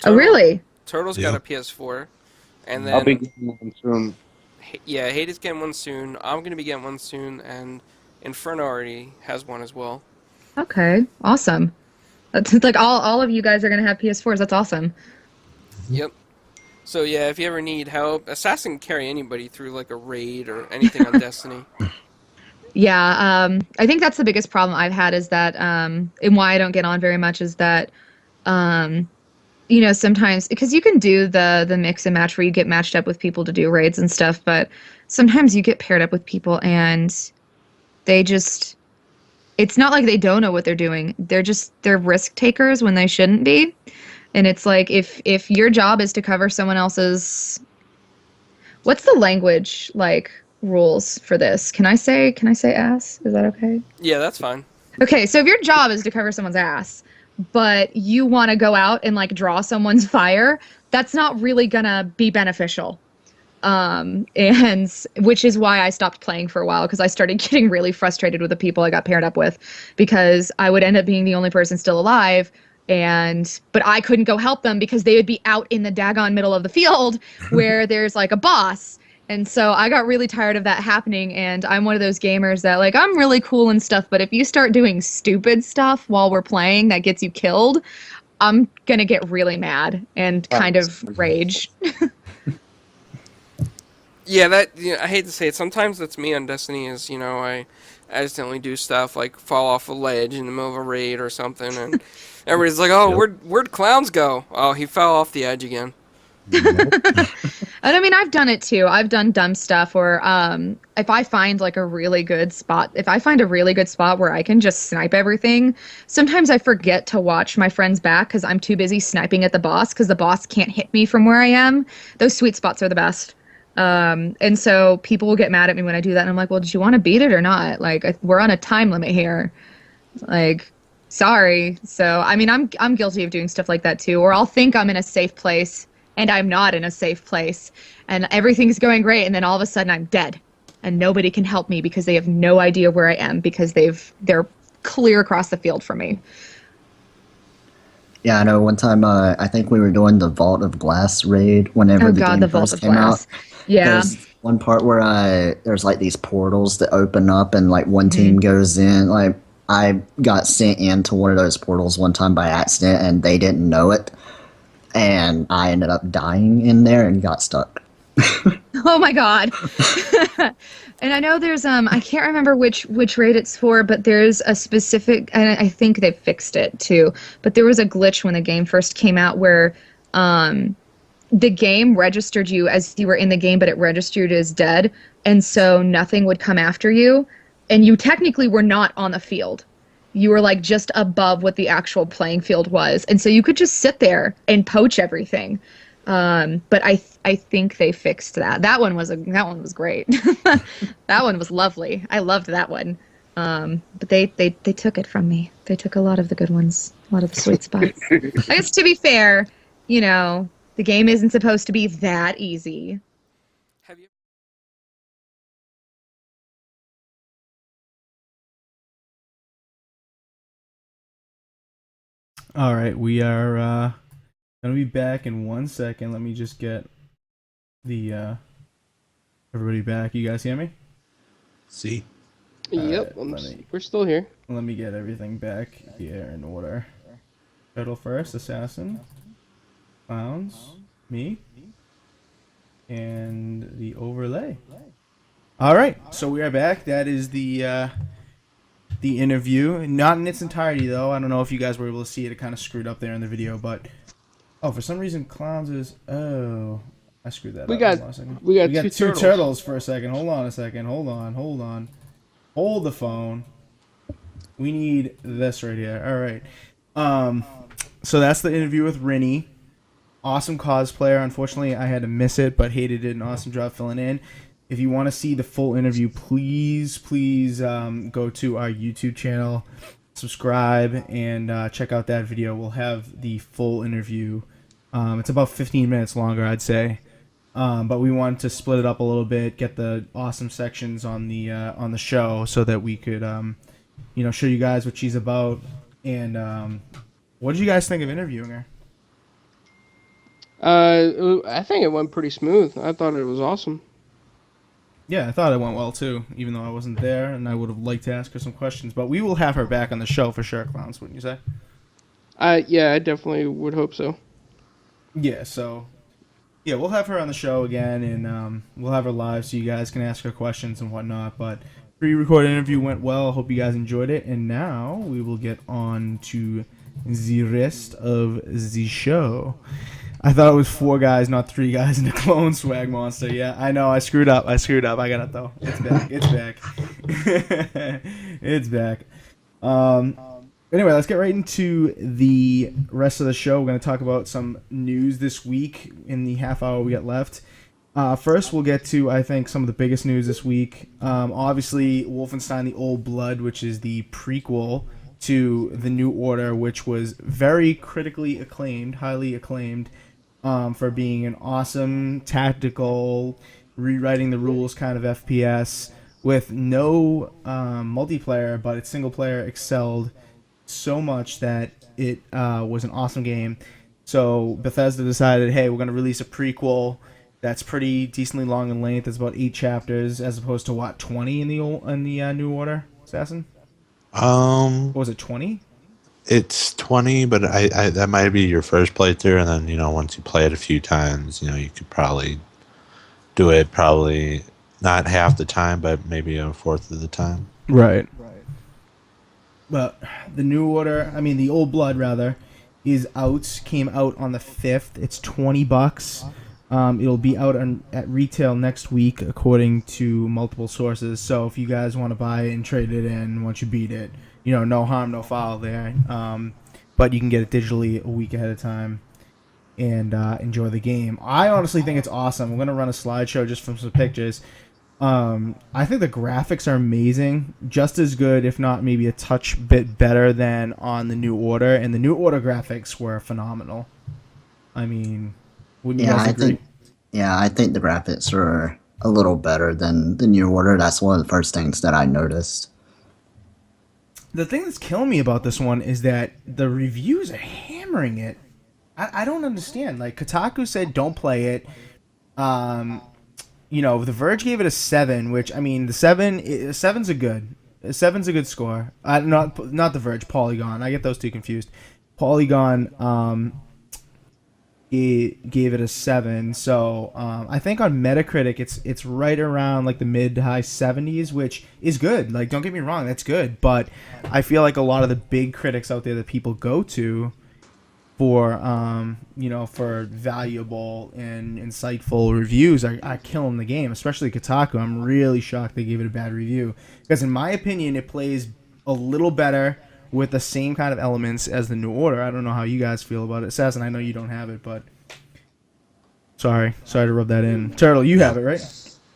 [SPEAKER 5] Oh, really?
[SPEAKER 4] Turtle's got a PS4. And then,
[SPEAKER 6] I'll be getting one soon.
[SPEAKER 4] Yeah, Hades getting one soon. I'm going to be getting one soon, and Inferno already has one as well.
[SPEAKER 5] Okay, awesome. That's like all of you guys are going to have PS4s. That's awesome.
[SPEAKER 4] Yep. So yeah, if you ever need help, Assassin can carry anybody through like a raid or anything on Destiny.
[SPEAKER 5] Yeah, I think that's the biggest problem I've had is that, and why I don't get on very much is that, sometimes, because you can do the mix and match where you get matched up with people to do raids and stuff, but sometimes you get paired up with people and it's not like they don't know what they're doing. They're risk takers when they shouldn't be. And it's like, if your job is to cover someone else's, what's the language like rules for this? Can I say ass? Is that okay?
[SPEAKER 4] Yeah, that's fine.
[SPEAKER 5] Okay, so if your job is to cover someone's ass, but you want to go out and like draw someone's fire, that's not really gonna be beneficial. And which is why I stopped playing for a while, because I started getting really frustrated with the people I got paired up with, because I would end up being the only person still alive, but I couldn't go help them because they would be out in the daggone middle of the field where there's like a boss. And so I got really tired of that happening, and I'm one of those gamers that, like, I'm really cool and stuff, but if you start doing stupid stuff while we're playing that gets you killed, I'm gonna get really mad and kind of rage.
[SPEAKER 4] Yeah, I hate to say it. Sometimes that's me on Destiny. Is I accidentally do stuff like fall off a ledge in the middle of a raid or something, and everybody's like, "Oh, where'd Clowns go? Oh, he fell off the edge again."
[SPEAKER 5] And I mean, I've done it too. I've done dumb stuff where if I find like a really good spot, where I can just snipe everything, sometimes I forget to watch my friend's back because I'm too busy sniping at the boss because the boss can't hit me from where I am. Those sweet spots are the best. And so people will get mad at me when I do that. And I'm like, well, did you want to beat it or not? Like, we're on a time limit here. Like, Sorry. So, I mean, I'm guilty of doing stuff like that too. Or I'll think I'm in a safe place and I'm not in a safe place and everything's going great and then all of a sudden I'm dead and nobody can help me because they have no idea where I am because they're clear across the field from me.
[SPEAKER 7] Yeah, I know. One time, I think we were doing the Vault of Glass raid whenever the game first came out.
[SPEAKER 5] Yeah.
[SPEAKER 7] There's one part where there's like these portals that open up, and like one team goes in. Like I got sent into one of those portals one time by accident, and they didn't know it, and I ended up dying in there and got stuck.
[SPEAKER 5] Oh my god. And I know there's I can't remember which raid it's for, but there's a specific, and I think they fixed it too, but there was a glitch when the game first came out where the game registered you as you were in the game, but it registered as dead, and so nothing would come after you, and you technically were not on the field. You were like just above what the actual playing field was, and so you could just sit there and poach everything. But I think they fixed that. That one was great. That one was lovely. I loved that one. But they took it from me. They took a lot of the good ones, a lot of the sweet spots. I guess to be fair, you know, the game isn't supposed to be that easy.
[SPEAKER 4] Have you?
[SPEAKER 1] All right, we are gonna be back in 1 second. Let me just get the everybody back. You guys hear me?
[SPEAKER 3] See?
[SPEAKER 4] Yep, we're still here.
[SPEAKER 1] Let me get everything back here in order. Turtle first, Assassin, Clowns, me, and the overlay. All right, so we are back. That is the interview, not in its entirety though. I don't know if you guys were able to see it. It kind of screwed up there in the video, but for some reason, Clowns is I screwed that up.
[SPEAKER 4] We got
[SPEAKER 1] two turtles for a second. Hold on a second. Hold on. Hold the phone. We need this right here. All right. So that's the interview with Rinny. Awesome cosplayer. Unfortunately, I had to miss it, but Hated did an awesome job filling in. If you want to see the full interview, please go to our YouTube channel, subscribe, and check out that video. We'll have the full interview. It's about 15 minutes longer, I'd say. But we wanted to split it up a little bit, get the awesome sections on the show, so that we could, show you guys what she's about. And what did you guys think of interviewing her?
[SPEAKER 4] I think it went pretty smooth. I thought it was awesome.
[SPEAKER 1] Yeah, I thought it went well too, even though I wasn't there, and I would have liked to ask her some questions. But we will have her back on the show for sure, Clowns, wouldn't you say?
[SPEAKER 4] Yeah, I definitely would hope so.
[SPEAKER 1] Yeah, we'll have her on the show again, and we'll have her live so you guys can ask her questions and whatnot. But pre-recorded interview went well. Hope you guys enjoyed it. And now we will get on to the rest of the show. I thought it was 4 guys, not 3 guys in the clone swag monster. Yeah, I know. I screwed up. I got it, though. It's back. It's back. Anyway, let's get right into the rest of the show. We're going to talk about some news this week in the half hour we got left. First, we'll get to, I think, some of the biggest news this week. Obviously, Wolfenstein: The Old Blood, which is the prequel to The New Order, which was very critically acclaimed, highly acclaimed, for being an awesome, tactical, rewriting the rules kind of FPS with no multiplayer, but its single player excelled so much that it was an awesome game. So Bethesda decided, hey, we're going to release a prequel that's pretty decently long in length. It's about 8 chapters as opposed to, what, 20 in the New Order, Assassin? What was it, 20?
[SPEAKER 3] It's 20, but I that might be your first playthrough, and then, once you play it a few times, you could probably do it probably not half the time, but maybe a fourth of the time.
[SPEAKER 1] Right. But the New Order, the Old Blood, rather, came out on the 5th. It's $20. It'll be out at retail next week, according to multiple sources. So if you guys want to buy it and trade it in once you beat it, no harm, no foul there. But you can get it digitally a week ahead of time and enjoy the game. I honestly think it's awesome. We're going to run a slideshow just from some pictures. I think the graphics are amazing, just as good, if not maybe a touch bit better than on the New Order, and the New Order graphics were phenomenal. I mean, wouldn't you
[SPEAKER 7] Yeah,
[SPEAKER 1] guys agree?
[SPEAKER 7] I think the graphics are a little better than the New Order. That's one of the first things that I noticed.
[SPEAKER 1] The thing that's killing me about this one is that the reviews are hammering it. I don't understand. Like, Kotaku said don't play it. Um, The Verge gave it a 7, which, I mean, seven's a good score. Not The Verge, Polygon. I get those two confused. Polygon gave it a 7. So I think on Metacritic it's right around like the mid to high 70s, which is good. Like, don't get me wrong, that's good. But I feel like a lot of the big critics out there that people go to for for valuable and insightful reviews are killing the game, especially Kotaku. I'm really shocked they gave it a bad review, because in my opinion it plays a little better with the same kind of elements as the New Order. I don't know how you guys feel about it. Assassin, I know you don't have it, but sorry to rub that in. Turtle, you have it, right?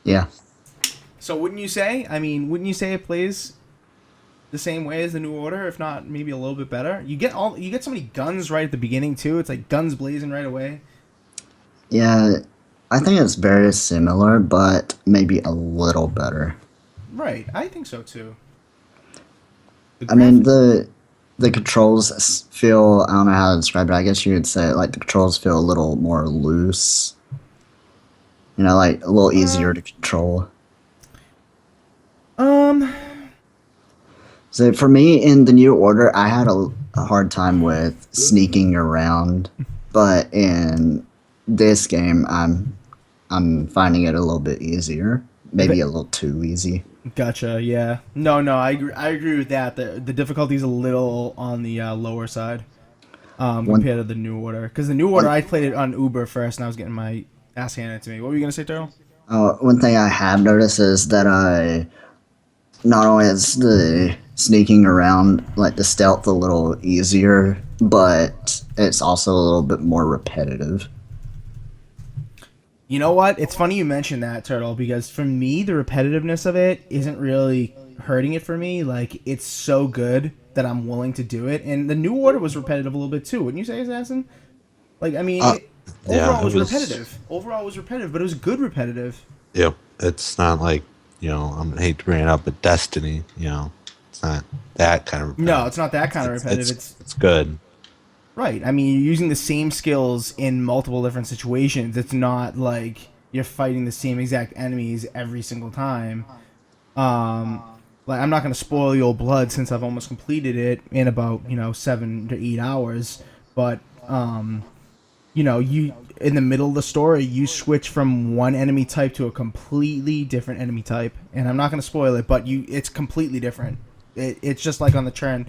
[SPEAKER 7] Yeah.
[SPEAKER 1] So wouldn't you say it plays the same way as the New Order, if not maybe a little bit better? You get so many guns right at the beginning too. It's like guns blazing right away.
[SPEAKER 7] Yeah, I think it's very similar, but maybe a little better.
[SPEAKER 1] Right, I think so too.
[SPEAKER 7] I mean, the controls feel, I don't know how to describe it. I guess you would say, like, the controls feel a little more loose. Like, a little easier to control. So for me, in the New Order, I had a hard time with sneaking around, but in this game, I'm finding it a little bit easier. Maybe a little too easy.
[SPEAKER 1] Gotcha. Yeah. No. I agree with that. The difficulty is a little on the lower side compared to the New Order. Because the New Order, I played it on Uber first, and I was getting my ass handed to me. What were you gonna say, Daryl?
[SPEAKER 7] One thing I have noticed is that not only is the sneaking around, like the stealth, a little easier, but it's also a little bit more repetitive.
[SPEAKER 1] You know what? It's funny you mentioned that, Turtle, because for me, the repetitiveness of it isn't really hurting it for me. Like, it's so good that I'm willing to do it. And the New Order was repetitive a little bit too, wouldn't you say, Assassin? Like, I mean, overall it was repetitive. Overall it was repetitive, but it was good repetitive.
[SPEAKER 3] Yep. It's not like, I'm gonna hate to bring it up, but Destiny, it's not that kind of repetitive.
[SPEAKER 1] No, it's not that kind of repetitive.
[SPEAKER 3] It's good.
[SPEAKER 1] Right. I mean, you're using the same skills in multiple different situations. It's not like you're fighting the same exact enemies every single time. Like, I'm not going to spoil the old blood since I've almost completed it in about, 7 to 8 hours. But, you in the middle of the story, you switch from one enemy type to a completely different enemy type. And I'm not going to spoil it, but it's completely different. It's just like on the turn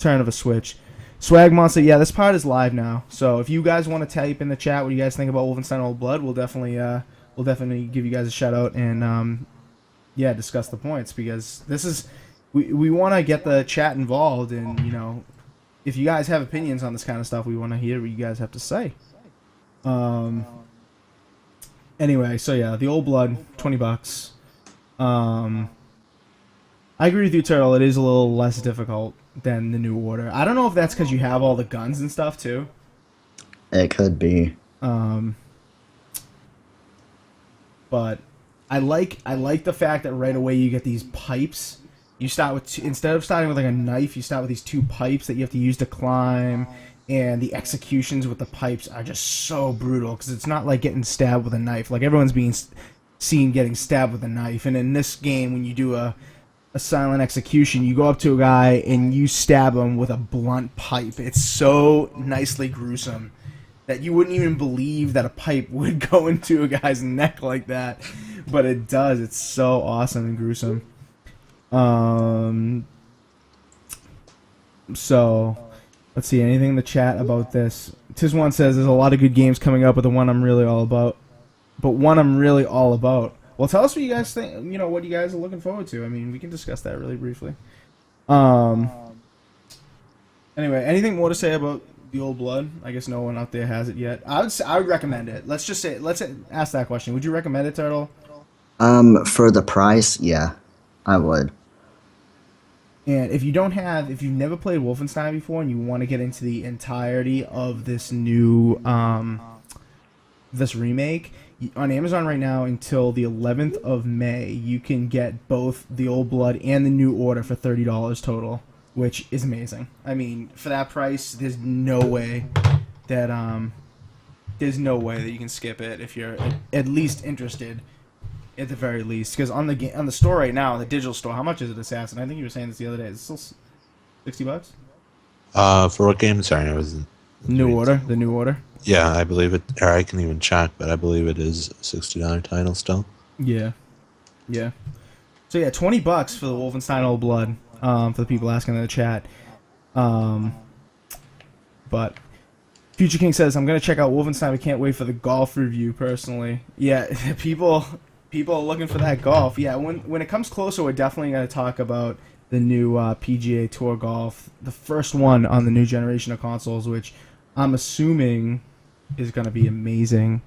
[SPEAKER 1] of a switch. Swag Monster, yeah, this part is live now. So if you guys want to type in the chat what you guys think about Wolfenstein Old Blood, we'll definitely give you guys a shout out and discuss the points, because this is we want to get the chat involved, and if you guys have opinions on this kind of stuff, we want to hear what you guys have to say. Anyway, so yeah, the Old Blood, $20. I agree with you, Turtle. It is a little less difficult than the New Order. I don't know if that's because you have all the guns and stuff too.
[SPEAKER 7] It could be.
[SPEAKER 1] But I like the fact that right away you get these pipes. You start with instead of starting with like a knife, you start with these 2 pipes that you have to use to climb, and the executions with the pipes are just so brutal, because it's not like getting stabbed with a knife. Like, everyone's being seen getting stabbed with a knife, and in this game, when you do a silent execution, you go up to a guy and you stab him with a blunt pipe. It's so nicely gruesome that you wouldn't even believe that a pipe would go into a guy's neck like that, but it does. It's so awesome and gruesome. So let's see, anything in the chat about this? Tiz1 says there's a lot of good games coming up, but one I'm really all about. Well, tell us what you guys think, what you guys are looking forward to. I mean, we can discuss that really briefly. Anyway, anything more to say about the Old Blood? I guess no one out there has it yet. I would recommend it. Let's ask that question. Would you recommend it, Turtle?
[SPEAKER 7] For the price, yeah, I would.
[SPEAKER 1] And if you've never played Wolfenstein before and you want to get into the entirety of this new, this remake, on Amazon right now until the 11th of May, you can get both the Old Blood and the New Order for $30 total, which is amazing. I mean, for that price, there's no way that you can skip it if you're at least interested. At the very least, because on the store right now, the digital store, how much is it, Assassin? I think you were saying this the other day. It's still $60.
[SPEAKER 3] For what game? Sorry, I was
[SPEAKER 1] New Order, the New Order.
[SPEAKER 3] Yeah, I believe it. Or I can even check, but I believe it is a $60 title still.
[SPEAKER 1] Yeah. So yeah, $20 for the Wolfenstein Old Blood. For the people asking in the chat. But Future King says, "I'm gonna check out Wolfenstein. I can't wait for the golf review personally." Yeah, people are looking for that golf. Yeah, when it comes closer, we're definitely gonna talk about the new PGA Tour Golf, the first one on the new generation of consoles, which I'm assuming is gonna be amazing,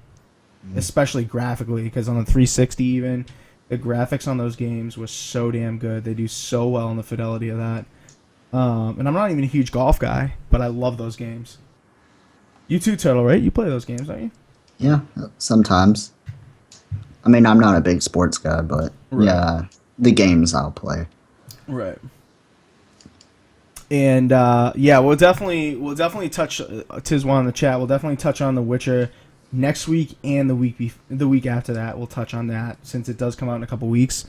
[SPEAKER 1] especially graphically, because on the 360 even, the graphics on those games were so damn good. They do so well in the fidelity of that. And I'm not even a huge golf guy, but I love those games. You too, Turtle, right? You play those games, don't you?
[SPEAKER 7] Yeah, sometimes. I mean, I'm not a big sports guy, but
[SPEAKER 1] Right.
[SPEAKER 7] yeah, the games I'll play.
[SPEAKER 1] Right. And yeah, we'll definitely touch Tizwa in the chat. We'll definitely touch on The Witcher next week and the week after that. We'll touch on that since it does come out in a couple weeks.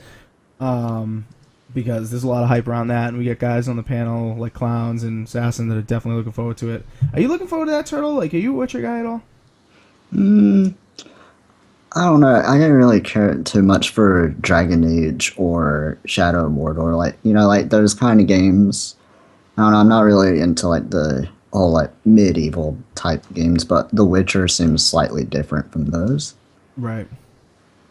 [SPEAKER 1] Because there's a lot of hype around that, and we get guys on the panel like Clowns and Assassin that are definitely looking forward to it. Are you looking forward to that, Turtle? Like, are you a Witcher guy at all?
[SPEAKER 7] I don't know. I didn't really care too much for Dragon Age or Shadow of Mordor. Like those kind of games. I don't know. I'm not really into like the whole like medieval type games, but The Witcher seems slightly different from those.
[SPEAKER 1] Right.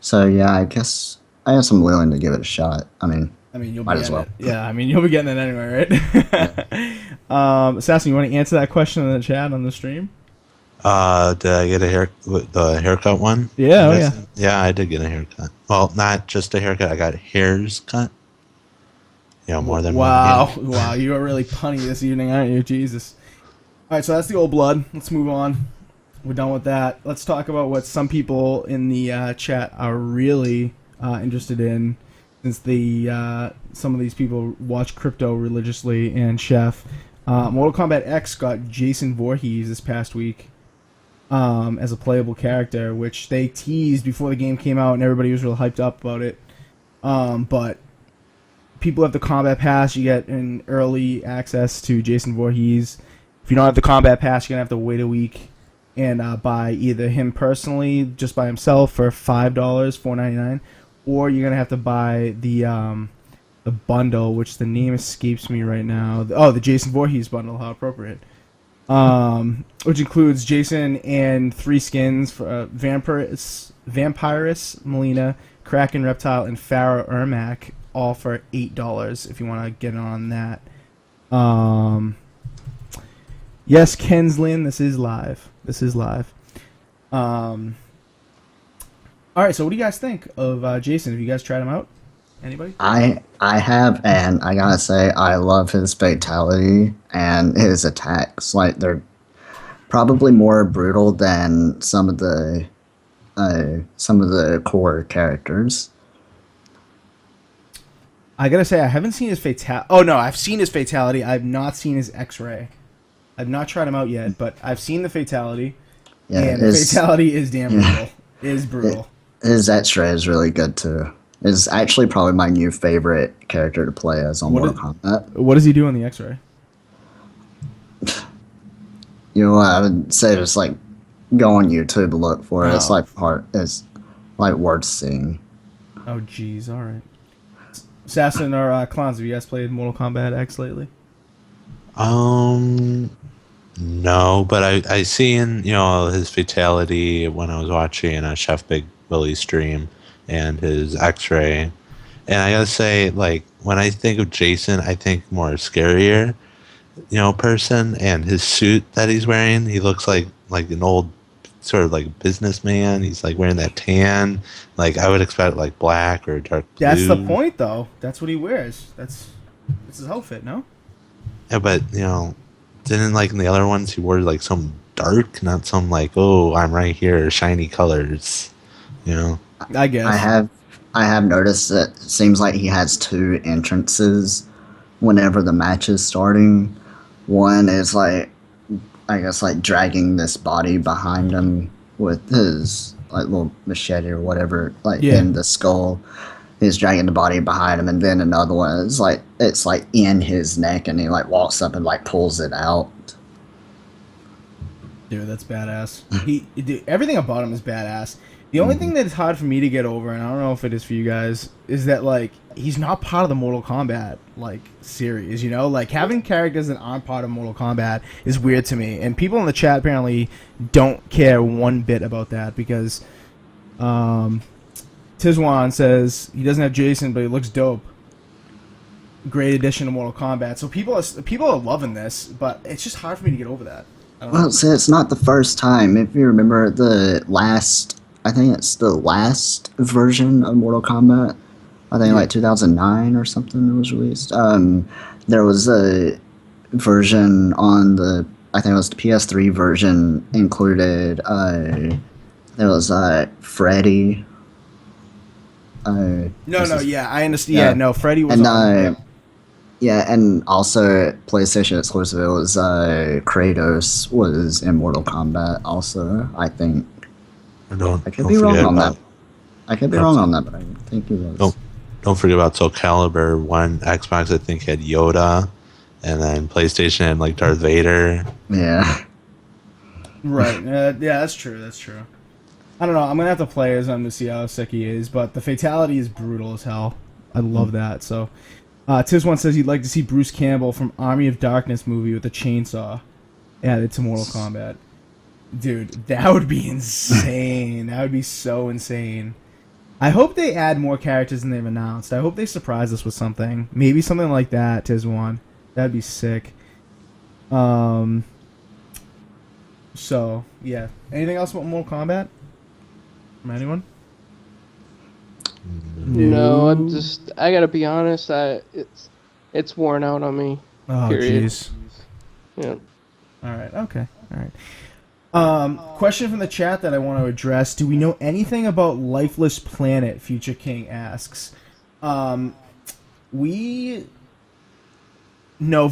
[SPEAKER 7] So yeah, I guess I'm willing to give it a shot. I mean,
[SPEAKER 1] you'll
[SPEAKER 7] might
[SPEAKER 1] be
[SPEAKER 7] as
[SPEAKER 1] getting
[SPEAKER 7] well.
[SPEAKER 1] it. Yeah, you'll be getting it anyway, right? Assassin, you want to answer that question in the chat on the stream?
[SPEAKER 3] Did I get the haircut one?
[SPEAKER 1] Yeah, yeah.
[SPEAKER 3] Yeah, I did get a haircut. Well, not just a haircut. I got hairs cut. More than
[SPEAKER 1] wow,
[SPEAKER 3] one. Yeah.
[SPEAKER 1] wow, you are really punny this evening, aren't you? Jesus. All right, so that's the Old Blood. Let's move on. We're done with that. Let's talk about what some people in the chat are really interested in, since some of these people watch crypto religiously. And Chef, Mortal Kombat X got Jason Voorhees this past week as a playable character, which they teased before the game came out, and everybody was real hyped up about it. But people have the Combat Pass. You get an early access to Jason Voorhees. If you don't have the Combat Pass, you're going to have to wait a week and buy either him personally, just by himself, for $5, $4.99, or you're going to have to buy the bundle, which the name escapes me right now. The Jason Voorhees bundle, how appropriate. Which includes Jason and 3 skins for Vampirus Melina, Kraken Reptile, and Pharaoh Ermac, all for $8 if you want to get on that. Yes, Kenslin, this is live. All right, so what do you guys think of Jason? Have you guys tried him out? Anybody?
[SPEAKER 7] I have, and I gotta say, I love his fatality and his attacks. Like, they're probably more brutal than some of the core characters.
[SPEAKER 1] I gotta say, I haven't seen his fatality. Oh no, I've seen his fatality. I've not seen his X-ray. I've not tried him out yet, but I've seen the fatality.
[SPEAKER 7] Yeah,
[SPEAKER 1] and the fatality is damn brutal. It is brutal.
[SPEAKER 7] His X-ray is really good too. It's actually probably my new favorite character to play as on Mortal Kombat.
[SPEAKER 1] What does he do on the X-ray?
[SPEAKER 7] You know what? I would say just like go on YouTube, look for it. It's like worth seeing.
[SPEAKER 1] Oh jeez, all right. Assassin or Clowns, have you guys played Mortal Kombat X lately?
[SPEAKER 3] No, but I seen his fatality when I was watching Chef Big Willie's stream and his X-ray, and I gotta say, like, when I think of Jason, I think more scarier, person, and his suit that he's wearing, he looks like an old sort of like a businessman. He's like wearing that tan. Like I would expect like black or dark blue.
[SPEAKER 1] That's the point, though. That's what he wears. That's his outfit, no?
[SPEAKER 3] Yeah, but didn't like in the other ones he wore like some dark, not some like, oh, I'm right here, shiny colors.
[SPEAKER 1] I guess.
[SPEAKER 7] I have noticed that it seems like he has two entrances whenever the match is starting. One is like, I guess, like dragging this body behind him with his like little machete or whatever, like in the skull. He's dragging the body behind him, and then another one is like it's like in his neck, and he like walks up and like pulls it out.
[SPEAKER 1] Dude, that's badass. Dude, everything about him is badass. The only thing that is hard for me to get over, and I don't know if it is for you guys, is that like he's not part of the Mortal Kombat like series. Like having characters that aren't part of Mortal Kombat is weird to me. And people in the chat apparently don't care one bit about that because Tizwan says he doesn't have Jason, but he looks dope. Great addition to Mortal Kombat. So people are loving this, but it's just hard for me to get over that.
[SPEAKER 7] Well, see, it's not the first time. If you remember I think it's the last version of Mortal Kombat. I think like 2009 or something it was released. There was a version on I think it was the PS3 version included, there was Freddy.
[SPEAKER 1] I understand. No, Freddy was on.
[SPEAKER 7] Yeah, and also PlayStation exclusive, it was Kratos was in Mortal Kombat also, I think. I could be wrong on that. I could be wrong on that, but I think he was.
[SPEAKER 3] Don't forget about Soul Calibur. One Xbox, I think, had Yoda, and then PlayStation had like Darth Vader.
[SPEAKER 7] Yeah.
[SPEAKER 1] Right. Yeah, that's true. That's true. I don't know. I'm gonna have to play as him to see how sick he is, but the fatality is brutal as hell. I love that. So, Tiz1 says he'd like to see Bruce Campbell from Army of Darkness movie with a chainsaw added to Mortal Kombat. Dude, that would be insane. That would be so insane. I hope they add more characters than they've announced. I hope they surprise us with something. Maybe something like that, Tiz1. That'd be sick. So, yeah. Anything else about Mortal Kombat? From anyone?
[SPEAKER 4] No, I gotta be honest, it's worn out on me.
[SPEAKER 1] Oh, jeez.
[SPEAKER 4] Yeah.
[SPEAKER 1] Alright, okay. Alright. Question from the chat that I want to address. Do we know anything about Lifeless Planet? Future King asks. We know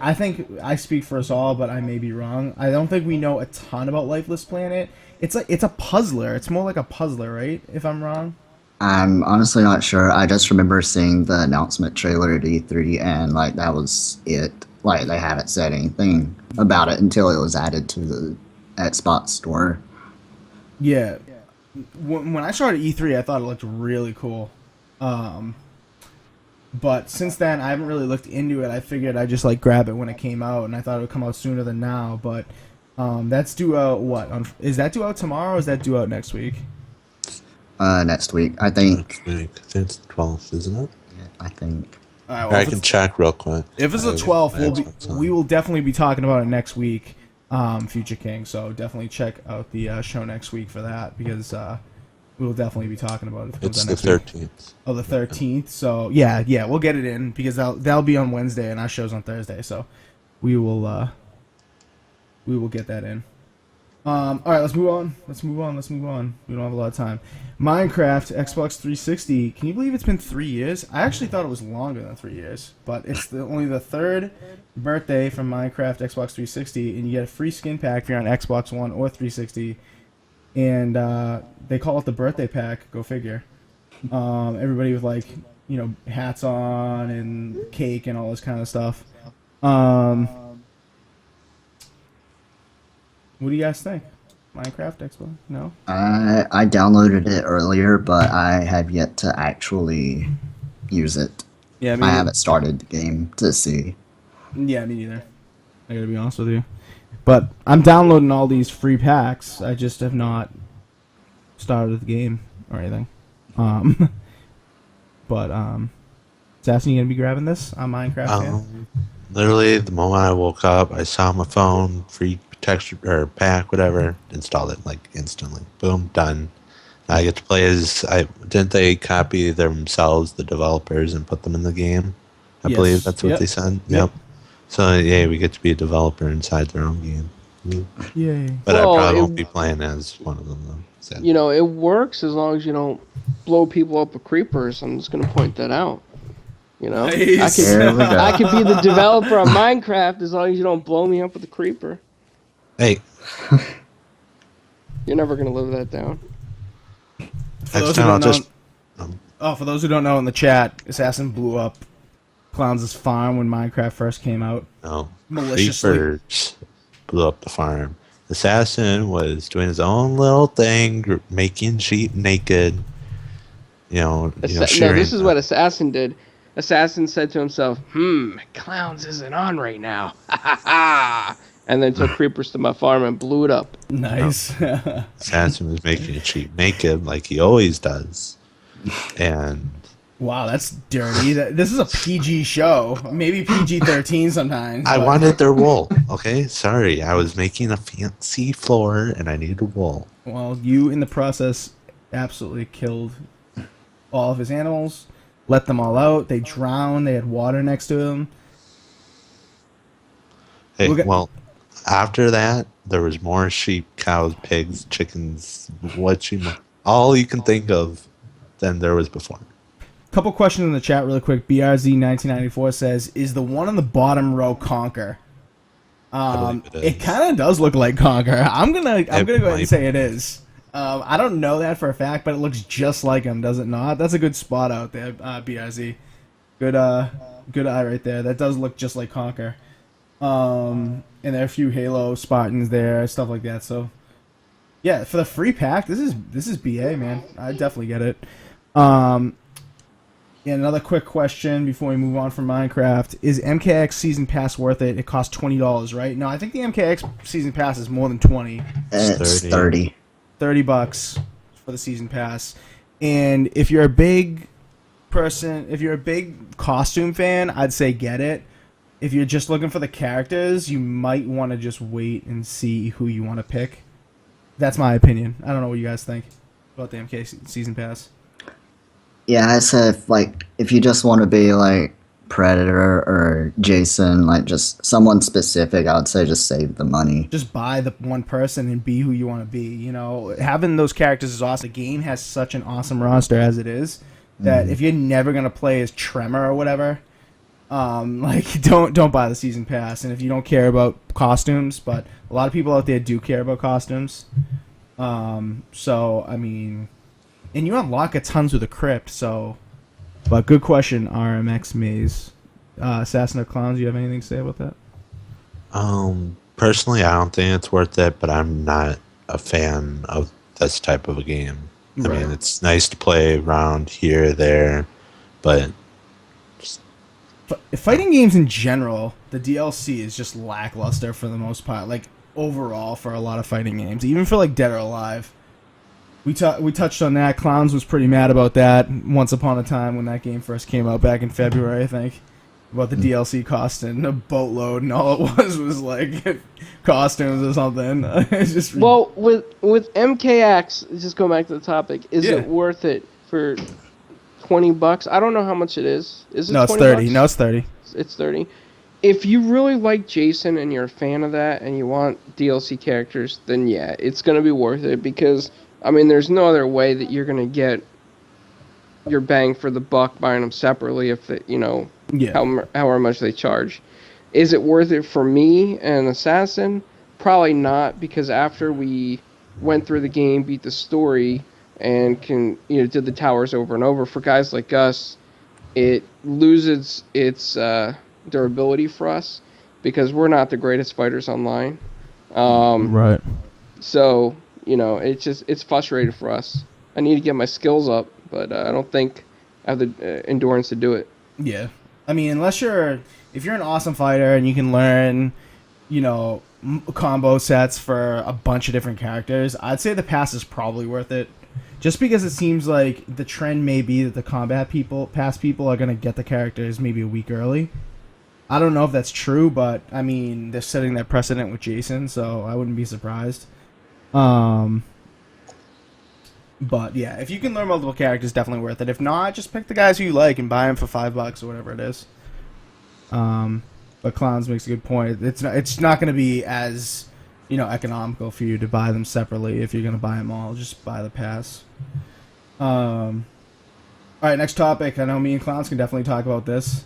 [SPEAKER 1] I think I speak for us all, but I may be wrong. I don't think we know a ton about Lifeless Planet. It's a puzzler. It's more like a puzzler, right? If I'm wrong.
[SPEAKER 7] I'm honestly not sure. I just remember seeing the announcement trailer at E3, and like that was it. Like they haven't said anything about it until it was added to the Xbox store.
[SPEAKER 1] Yeah. When I started E3, I thought it looked really cool. But since then, I haven't really looked into it. I figured I'd just like grab it when it came out, and I thought it would come out sooner than now. But that's due out is that due out tomorrow or is that due out next week?
[SPEAKER 7] Next week, I think.
[SPEAKER 3] I think it's the 12th, isn't it?
[SPEAKER 7] Yeah, I think.
[SPEAKER 1] All right, well,
[SPEAKER 3] I can check real quick.
[SPEAKER 1] If it's the 12th, we will definitely be talking about it next week, Future King. So definitely check out the show next week for that because we will definitely be talking about it.
[SPEAKER 3] It's the 13th.
[SPEAKER 1] Oh, the 13th. So yeah, we'll get it in because that'll be on Wednesday and our show's on Thursday. So we will get that in. All right, let's move on. We don't have a lot of time. Minecraft, Xbox 360. Can you believe it's been 3 years? I actually thought it was longer than 3 years, but it's only the third birthday from Minecraft Xbox 360, and you get a free skin pack if you're on Xbox One or 360. And they call it the birthday pack. Go figure. Everybody with hats on and cake and all this kind of stuff. What do you guys think? Minecraft Xbox? No?
[SPEAKER 7] I downloaded it earlier, but I have yet to actually use it.
[SPEAKER 1] Yeah,
[SPEAKER 7] I haven't started the game to see.
[SPEAKER 1] Yeah, me neither. I gotta be honest with you. But I'm downloading all these free packs. I just have not started the game or anything. But Assassin, you gonna be grabbing this on Minecraft?
[SPEAKER 3] Literally, the moment I woke up, I saw my phone, free texture or pack, whatever. Installed it like instantly. Boom, done. I get to play as didn't they copy themselves, the developers, and put them in the game? I
[SPEAKER 1] Yes.
[SPEAKER 3] believe that's what
[SPEAKER 1] Yep.
[SPEAKER 3] they said.
[SPEAKER 1] Yep.
[SPEAKER 3] So yeah, we get to be a developer inside their own game.
[SPEAKER 1] Yay.
[SPEAKER 3] But
[SPEAKER 8] Well,
[SPEAKER 3] I probably
[SPEAKER 8] it-
[SPEAKER 3] won't be playing as one of them though. Sadly.
[SPEAKER 8] You know, it works as long as you don't blow people up with creepers. I'm just gonna point that out. You know,
[SPEAKER 1] Nice.
[SPEAKER 7] There we go.
[SPEAKER 8] I could be the developer of Minecraft as long as you don't blow me up with a creeper.
[SPEAKER 3] Hey,
[SPEAKER 8] You're never gonna live that down.
[SPEAKER 1] For
[SPEAKER 3] next
[SPEAKER 1] those who
[SPEAKER 3] time I'll
[SPEAKER 1] don't
[SPEAKER 3] just
[SPEAKER 1] for those who don't know, in the chat, Assassin blew up Clowns' farm when Minecraft first came out.
[SPEAKER 3] no
[SPEAKER 1] Maliciously.
[SPEAKER 3] creepers blew up the farm. Assassin was doing his own little thing, making sheep naked.
[SPEAKER 8] No,
[SPEAKER 3] sharing
[SPEAKER 8] this is what Assassin did. Assassin said to himself, Clowns isn't on right now. And then took creepers to my farm and blew it up.
[SPEAKER 1] Nice.
[SPEAKER 3] Assassin was making sheep naked like he always does, and
[SPEAKER 1] Wow, that's dirty. This is a PG show. Maybe PG-13 sometimes.
[SPEAKER 3] I
[SPEAKER 1] but-
[SPEAKER 3] wanted their wool. Okay, sorry, I was making a fancy floor and I needed wool.
[SPEAKER 1] Well, you in the process absolutely killed all of his animals. Let them all out. They drowned. They had water next to them.
[SPEAKER 3] Hey,
[SPEAKER 1] We'll get-
[SPEAKER 3] well, after that, there was more sheep, cows, pigs, chickens, all you can think of than there was before.
[SPEAKER 1] Couple questions in the chat really quick. BRZ1994 says, is the one on the bottom row Conker?
[SPEAKER 3] believe it
[SPEAKER 1] It
[SPEAKER 3] is.
[SPEAKER 1] kind of does look like Conker. I'm gonna go ahead
[SPEAKER 3] might
[SPEAKER 1] and say it is. I don't know that for a fact, but it looks just like him, does it not? That's a good spot out there, BRZ. Good eye right there. That does look just like Conker. And there are a few Halo Spartans there, stuff like that. So, yeah, for the free pack, this is BA, man. I definitely get it. Yeah, another quick question before we move on from Minecraft. Is MKX Season Pass worth it? It costs $20, right? No, I think the MKX Season Pass is more than 20.
[SPEAKER 7] It's
[SPEAKER 3] 30.
[SPEAKER 7] 30.
[SPEAKER 1] $30 for the Season Pass. And if you're a big person, if you're a big costume fan, I'd say get it. If you're just looking for the characters, you might want to just wait and see who you want to pick. That's my opinion. I don't know what you guys think about the MK Season Pass.
[SPEAKER 7] Yeah, I said if you just want to be like Predator or Jason, like just someone specific, I would say just save the money.
[SPEAKER 1] Just buy the one person and be who you want to be. You know, having those characters is awesome. The game has such an awesome roster as it is that if you're never gonna play as Tremor or whatever, don't buy the season pass. And if you don't care about costumes, but a lot of people out there do care about costumes. So I mean, and you unlock a tons with the crypt. So, but good question, RMX Maze. Assassin of Clowns, you have anything to say about that?
[SPEAKER 3] Personally, I don't think it's worth it, but I'm not a fan of this type of a game. I
[SPEAKER 1] Right.
[SPEAKER 3] mean, it's nice to play around here, there, but
[SPEAKER 1] Fighting games in general, the DLC is just lackluster for the most part. Like overall, for a lot of fighting games, even for like Dead or Alive, we touched on that. Clowns was pretty mad about that once upon a time when that game first came out back in February, I think. About the DLC costing a boatload, and all it was like costumes or something. It's just
[SPEAKER 8] Well, with MKX, just go back to the topic. Is
[SPEAKER 1] Yeah.
[SPEAKER 8] it worth it for $20? I don't know how much it is. Is it
[SPEAKER 1] no, it's
[SPEAKER 8] 20
[SPEAKER 1] 30.
[SPEAKER 8] bucks?
[SPEAKER 1] No, it's 30.
[SPEAKER 8] It's 30. If you really like Jason and you're a fan of that and you want DLC characters, then yeah, it's going to be worth it because, I mean, there's no other way that you're going to get your bang for the buck buying them separately if,
[SPEAKER 1] Yeah.
[SPEAKER 8] however much they charge. Is it worth it for me and Assassin? Probably not, because after we went through the game, beat the story, and did the towers over and over, for guys like us, it loses its durability for us because we're not the greatest fighters online.
[SPEAKER 1] Right.
[SPEAKER 8] So it's frustrating for us. I need to get my skills up, but I don't think I have the endurance to do it.
[SPEAKER 1] Yeah. I mean, if you're an awesome fighter and you can learn, combo sets for a bunch of different characters, I'd say the pass is probably worth it. Just because it seems like the trend may be that the pass people are going to get the characters maybe a week early. I don't know if that's true, but I mean, they're setting that precedent with Jason, so I wouldn't be surprised. But yeah, if you can learn multiple characters, definitely worth it. If not, just pick the guys who you like and buy them for $5 or whatever it is. But Clowns makes a good point. It's not going to be as economical for you to buy them separately if you're going to buy them all. Just buy the pass. All right, next topic. I know me and Clowns can definitely talk about this.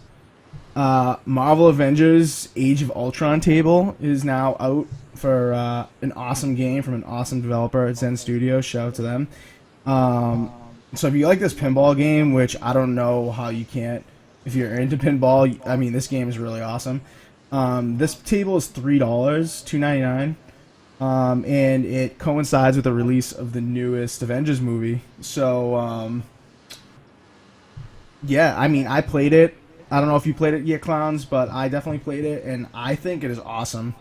[SPEAKER 1] Marvel Avengers Age of Ultron table is now out for an awesome game from an awesome developer at Zen Studios. Shout out to them. So if you like this pinball game, which I don't know how you can't, if you're into pinball, I mean, this game is really awesome. This table is $3.99, and it coincides with the release of the newest Avengers movie. So, yeah, I mean, I played it. I don't know if you played it yet, Clowns, but I definitely played it, and I think it is awesome.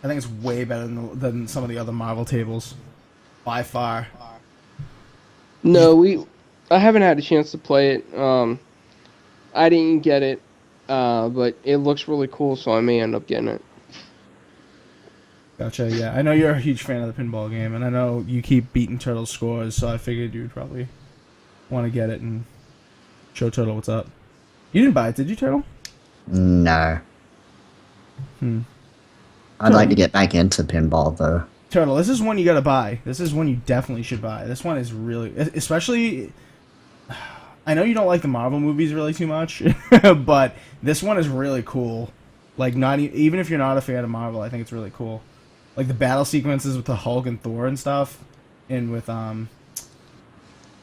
[SPEAKER 1] I think it's way better than some of the other Marvel tables, by far.
[SPEAKER 8] No, I haven't had a chance to play it. I didn't get it, but it looks really cool, so I may end up getting it.
[SPEAKER 1] Gotcha, yeah. I know you're a huge fan of the pinball game, and I know you keep beating Turtle's scores, so I figured you'd probably want to get it and show Turtle what's up. You didn't buy it, did you, Turtle?
[SPEAKER 7] No. I'd like to get back into pinball, though.
[SPEAKER 1] Turtle, this is one you gotta buy. This is one you definitely should buy. This one is really... Especially... I know you don't like the Marvel movies really too much, but this one is really cool. Like, not even if you're not a fan of Marvel, I think it's really cool. Like, the battle sequences with the Hulk and Thor and stuff. And with,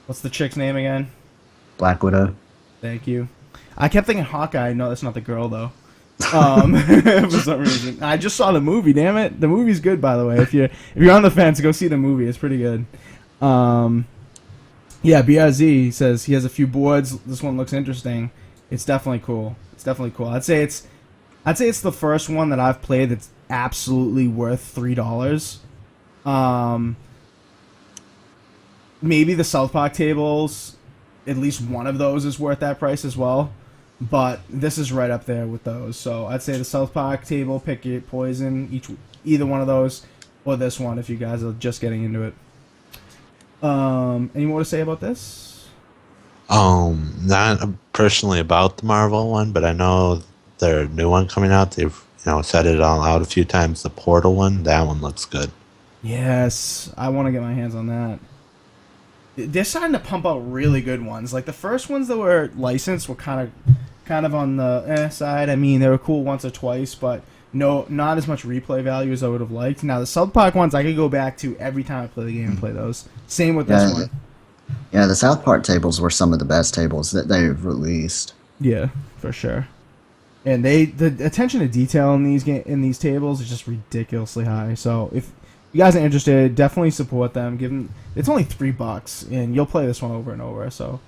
[SPEAKER 1] what's the chick's name again?
[SPEAKER 7] Black Widow.
[SPEAKER 1] Thank you. I kept thinking Hawkeye. No, that's not the girl, though. For some reason. I just saw the movie, damn it. The movie's good, by the way. If you're on the fence, go see the movie. It's pretty good. Yeah, BRZ says he has a few boards. This one looks interesting. It's definitely cool. I'd say it's the first one that I've played that's absolutely worth $3. Maybe the South Park tables, at least one of those is worth that price as well. But this is right up there with those. So I'd say the South Park table, pick your poison, either one of those, or this one if you guys are just getting into it. Any more to say about this?
[SPEAKER 3] Not personally about the Marvel one, but I know their new one coming out. They've said it all out a few times. The Portal one, that one looks good.
[SPEAKER 1] Yes, I want to get my hands on that. They're starting to pump out really good ones. Like the first ones that were licensed were kind of on the side. I mean, they were cool once or twice, but not as much replay value as I would have liked. Now the South Park ones, I could go back to every time I play the game and play those. Same with this one.
[SPEAKER 7] Yeah, the South Park tables were some of the best tables that they've released.
[SPEAKER 1] Yeah, for sure. And the attention to detail in these tables is just ridiculously high. So if you guys are interested, definitely support them. Give them. It's only $3, and you'll play this one over and over. So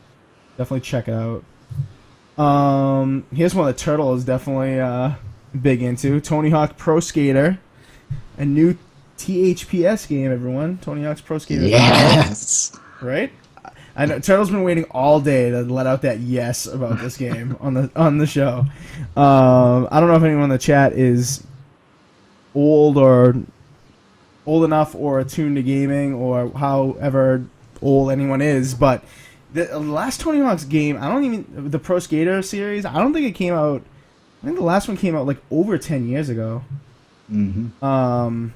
[SPEAKER 1] definitely check it out. Here's one that Turtle is definitely big into: Tony Hawk Pro Skater, a new THPS game. Everyone, Tony Hawk's Pro Skater.
[SPEAKER 7] Yes.
[SPEAKER 1] Right. I know Turtle's been waiting all day to let out that yes about this game on the show. I don't know if anyone in the chat is old enough or attuned to gaming or however old anyone is, but the last Tony Hawk's game, the Pro Skater series, I don't think it came out. I think the last one came out like over 10 years ago.
[SPEAKER 7] Mm-hmm.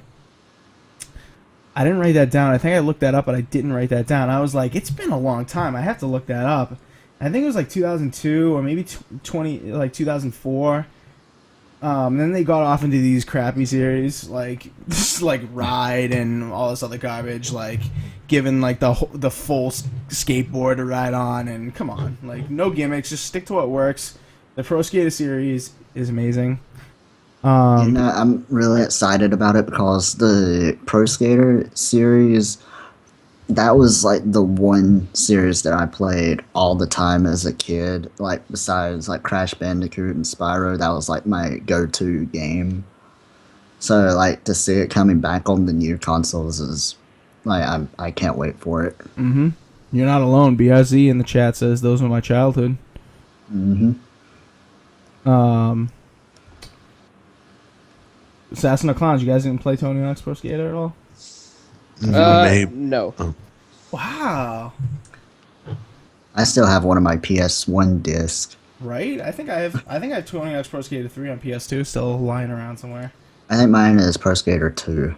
[SPEAKER 1] I didn't write that down. I think I looked that up, but I didn't write that down. I was like, it's been a long time. I have to look that up. I think it was like 2002 or maybe 2004. Then they got off into these crappy series like Ride and all this other garbage, like giving like the full skateboard to ride on, and come on, like no gimmicks, just stick to what works. The Pro Skater series is amazing.
[SPEAKER 7] I'm really excited about it because the Pro Skater series, that was like the one series that I played all the time as a kid. Like besides like Crash Bandicoot and Spyro, that was like my go-to game. So like to see it coming back on the new consoles is like I can't wait for it.
[SPEAKER 1] Mm-hmm. You're not alone. BRZ in the chat says those were my childhood.
[SPEAKER 7] Mm-hmm.
[SPEAKER 1] Assassin or Clowns, you guys didn't play Tony Hawk's Pro Skater at all?
[SPEAKER 3] Maybe.
[SPEAKER 8] No.
[SPEAKER 1] Wow.
[SPEAKER 7] I still have one of my PS1 discs.
[SPEAKER 1] Right? I think I have Tony Hawk's Pro Skater 3 on PS2 still lying around somewhere.
[SPEAKER 7] I think mine is Pro Skater 2.